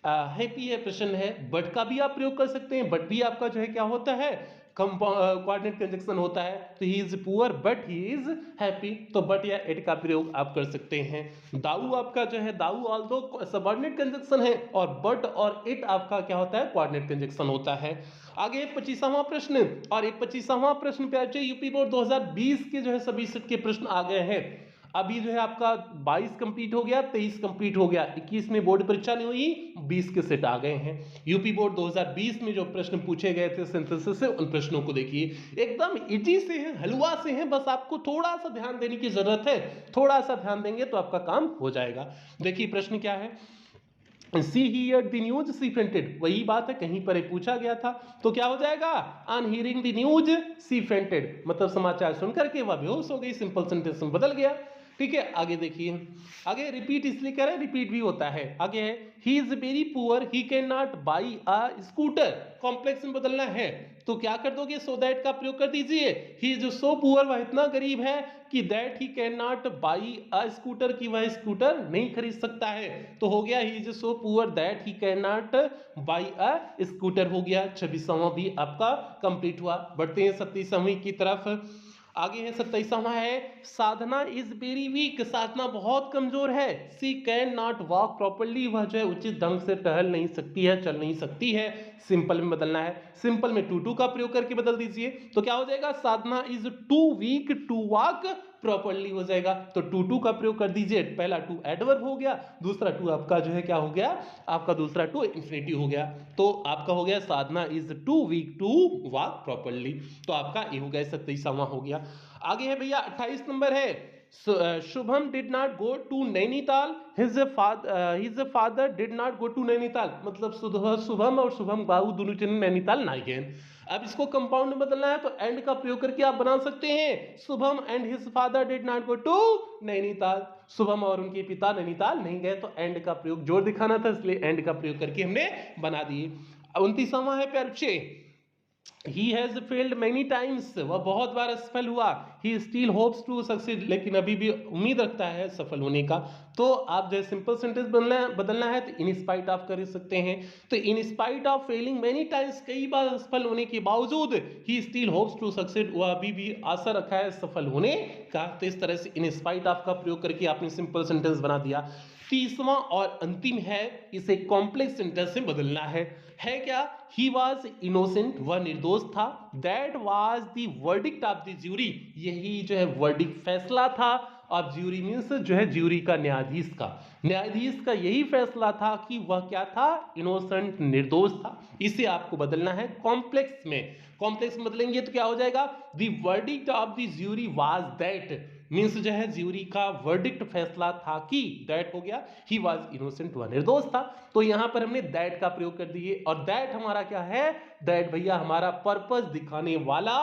हैप्पी है, प्रसन्न है। बट का भी आप प्रयोग कर सकते हैं, बट भी आपका जो है क्या होता है, कोऑर्डिनेट कंजक्शन होता है। तो ही is poor but he is happy, तो बट या एट का प्रयोग आप कर सकते हैं। दाऊ आपका जो है, दाऊ ऑल्दो सबऑर्डिनेट कंजक्शन है और बट और इट आपका क्या होता है, कोऑर्डिनेट कंजक्शन होता है। आगे 25वां प्रश्न, और एक 25वां प्रश्न पे अच्छे यूपी बोर्ड 2020 के जो है सभी सेट के प्रश्न आ गए हैं। अभी जो है आपका 22 कंप्लीट हो गया, 23 कंप्लीट हो गया, 21 में बोर्ड परीक्षा नहीं हुई, 20 के सेट आ गए हैं। यूपी बोर्ड 2020 में जो प्रश्न पूछे गए थे सिंथेसिस से, उन प्रश्नों को देखिए, एकदम इजी से हैं, हलवा से हैं, बस आपको थोड़ा सा ध्यान देने की जरूरत है, थोड़ा सा ध्यान देंगे तो आपका काम हो जाएगा। देखिए प्रश्न क्या है, she heard the news she fainted, वही बात है, कहीं पर पूछा गया था, तो क्या हो जाएगा, on hearing the news she fainted, मतलब समाचार सुनकर के वह बेहोश हो गई, सिंपल सेंटेंस में बदल गया। ठीक है, आगे देखिए, आगे रिपीट इसलिए करें, रिपीट भी होता है। आगे है, he is very poor he can not by a scooter, complex में बदलना है तो क्या कर दोगे, सो दैट का प्रयोग कर दीजिए। ही इज सो पुअर, वह इतना गरीब है कि that he can not by a scooter, की वह स्कूटर नहीं खरीद सकता है। तो हो गया, he is so poor that he can not by a scooter, हो गया। 26वां भी आपका कंप्लीट हुआ। बढ़ते हैं 27वीं की तरफ। आगे है 27वां है, साधना इज वेरी वीक, साधना बहुत कमजोर है, सी कैन नॉट वॉक प्रॉपरली, वह जो है उचित ढंग से टहल नहीं सकती है, चल नहीं सकती है। सिंपल में बदलना है, सिंपल में टू का प्रयोग करके बदल दीजिए, तो क्या हो जाएगा, Sadhana is too weak to walk properly हो जाएगा। तो टू का प्रयोग कर दीजिए, पहला टू एडवर्ब हो गया, दूसरा टू आपका जो है क्या हो गया, आपका दूसरा टू इन्फिनिटिव हो गया। तो आपका हो गया, Sadhana is too weak to walk properly, तो आपका ये हो गया, 27वां हो गया। आगे है भैया 28 नंबर है, Shubham did not go to Nainital, his father did not go to Nainital, मतलब शुभम और शुभम बाबू दोनों जन नैनीताल नहीं गए। अब इसको कंपाउंड में बदलना है तो एंड का प्रयोग करके आप बना सकते हैं, Shubham and his father did not go to Nainital, Shubham और उनके पिता नैनीताल नहीं गए, तो एंड का प्रयोग जोर दिखाना था इसलिए एंड का प्रयोग करके हमने बना दिए। 29वां है प्यार बच्चे, He has failed many times, वह बहुत बार असफल हुआ, He still hopes to succeed, लेकिन अभी भी उम्मीद रखता है सफल होने का। तो आप जो सिंपल सेंटेंस बदलना है तो इन स्पाइट ऑफ कर सकते हैं, तो in spite of failing many times, कई बार असफल होने के बावजूद, he still hopes to succeed, वह अभी भी आशा रखा है सफल होने का। तो इस तरह से इन स्पाइट ऑफ का प्रयोग करके आपने सिंपल सेंटेंस बना दिया। 30वां और अंतिम है, इसे कॉम्प्लेक्स सेंटेंस से बदलना है क्या, ही वॉज इनोसेंट, वह निर्दोष था, that was the verdict of the jury, यही जो है वर्डिक्ट फैसला था। अब ज्यूरी मीन्स जो है ज्यूरी का, न्यायाधीश का यही फैसला था कि वह क्या था, इनोसेंट, निर्दोष था। इसे आपको बदलना है कॉम्प्लेक्स में, कॉम्प्लेक्स में बदलेंगे तो क्या हो जाएगा, the verdict of the jury was that, means जो है ज्यूरी का वर्डिक्ट फैसला था कि, दैट हो गया, ही वाज इनोसेंट, वह निर्दोष था। तो यहां पर हमने दैट का प्रयोग कर दिए, और दैट हमारा क्या है, दैट भैया हमारा पर्पस दिखाने वाला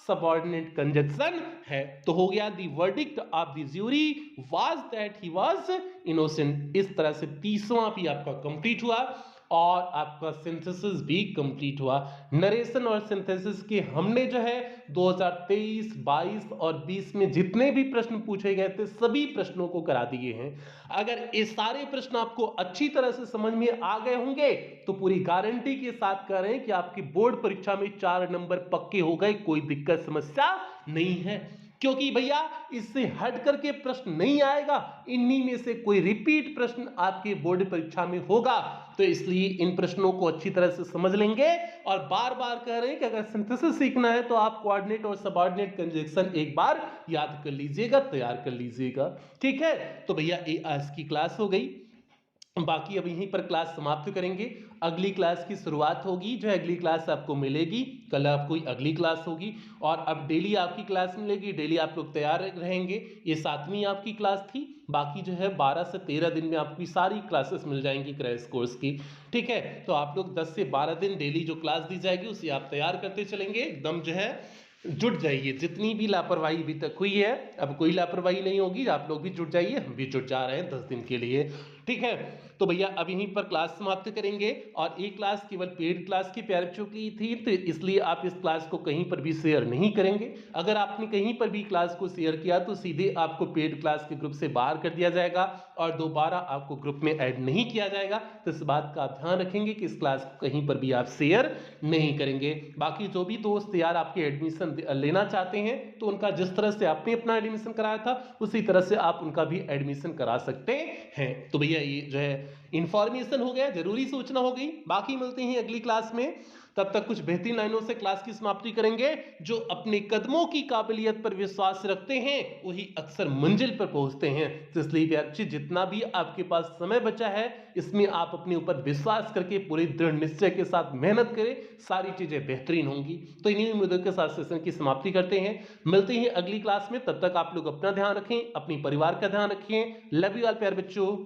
सबऑर्डिनेट कंजक्शन है। तो हो गया, the verdict of the jury was that he was innocent. इस तरह से 30वां भी आपका कंप्लीट हुआ और आपका सिंथेसिस भी कंप्लीट हुआ। नरेशन और सिंथेसिस के हमने जो है 2023, 22 और 20 में जितने भी प्रश्न पूछे गए थे सभी प्रश्नों को करा दिए हैं। अगर ये सारे प्रश्न आपको अच्छी तरह से समझ में आ गए होंगे तो पूरी गारंटी के साथ कह रहे हैं कि आपकी बोर्ड परीक्षा में 4 नंबर पक्के हो गए, कोई दिक्कत समस्या नहीं है। क्योंकि भैया इससे हट करके प्रश्न नहीं आएगा, इन्हीं में से कोई रिपीट प्रश्न आपके बोर्ड परीक्षा में होगा। तो इसलिए इन प्रश्नों को अच्छी तरह से समझ लेंगे, और बार बार कह रहे हैं कि अगर सिंथेसिस सीखना है तो आप कोऑर्डिनेट और सबऑर्डिनेट कंजक्शन एक बार याद कर लीजिएगा, तैयार कर लीजिएगा। ठीक है, तो भैया ये आज की क्लास हो गई। बाकी अब यहीं पर क्लास समाप्त करेंगे। अगली क्लास की शुरुआत होगी, जो अगली क्लास आपको मिलेगी, कल आपको अगली क्लास होगी और अब डेली आपकी क्लास मिलेगी, डेली आप लोग तैयार रहेंगे। ये 7वीं आपकी क्लास थी, बाकी जो है 12 से 13 दिन में आपकी सारी क्लासेस मिल जाएंगी क्रैश कोर्स की। ठीक है, तो आप लोग 10 से 12 दिन डेली जो क्लास दी जाएगी उसे आप तैयार करते चलेंगे, एकदम जो है जुट जाइए। जितनी भी लापरवाही अभी तक हुई है, अब कोई लापरवाही नहीं होगी, आप लोग भी जुट जाइए, हम भी जुट जा रहे हैं 10 दिन के लिए। ठीक है, तो भैया अब यहीं पर क्लास समाप्त करेंगे और एक क्लास केवल पेड क्लास की प्यारे बच्चों की थी, तो इसलिए आप इस क्लास को कहीं पर भी शेयर नहीं करेंगे। अगर आपने कहीं पर भी क्लास को शेयर किया तो सीधे आपको पेड क्लास के ग्रुप से बाहर कर दिया जाएगा और दोबारा आपको ग्रुप में ऐड नहीं किया जाएगा। तो इस बात का आप ध्यान रखेंगे कि इस क्लास को कहीं पर भी आप शेयर नहीं करेंगे। बाकी जो भी दोस्त यार आपके एडमिशन लेना चाहते हैं तो उनका जिस तरह से आपने अपना एडमिशन कराया था उसी तरह से आप उनका भी एडमिशन करा सकते हैं। तो भैया ये जो है इंफॉर्मेशन हो गया, जरूरी सूचना हो गई। बाकी मिलते हैं अगली क्लास में, तब तक कुछ बेहतरीन लाइनों से क्लास की समाप्ति करेंगे। जो अपने कदमों की काबिलियत पर विश्वास रखते हैं वही अक्सर मंजिल पर पहुंचते हैं। तो इसलिए प्यारे जितना भी आपके पास समय बचा है इसमें आप अपने ऊपर विश्वास करके पूरे दृढ़ निश्चय के साथ मेहनत करें, सारी चीजें बेहतरीन होंगी। तो इन्हीं उम्मीदों के साथ सेशन की समाप्ति करते हैं, मिलते हैं अगली क्लास में। तब तक आप लोग अपना ध्यान रखें, अपनी परिवार का ध्यान रखें। लव यू ऑल प्यारे बच्चों।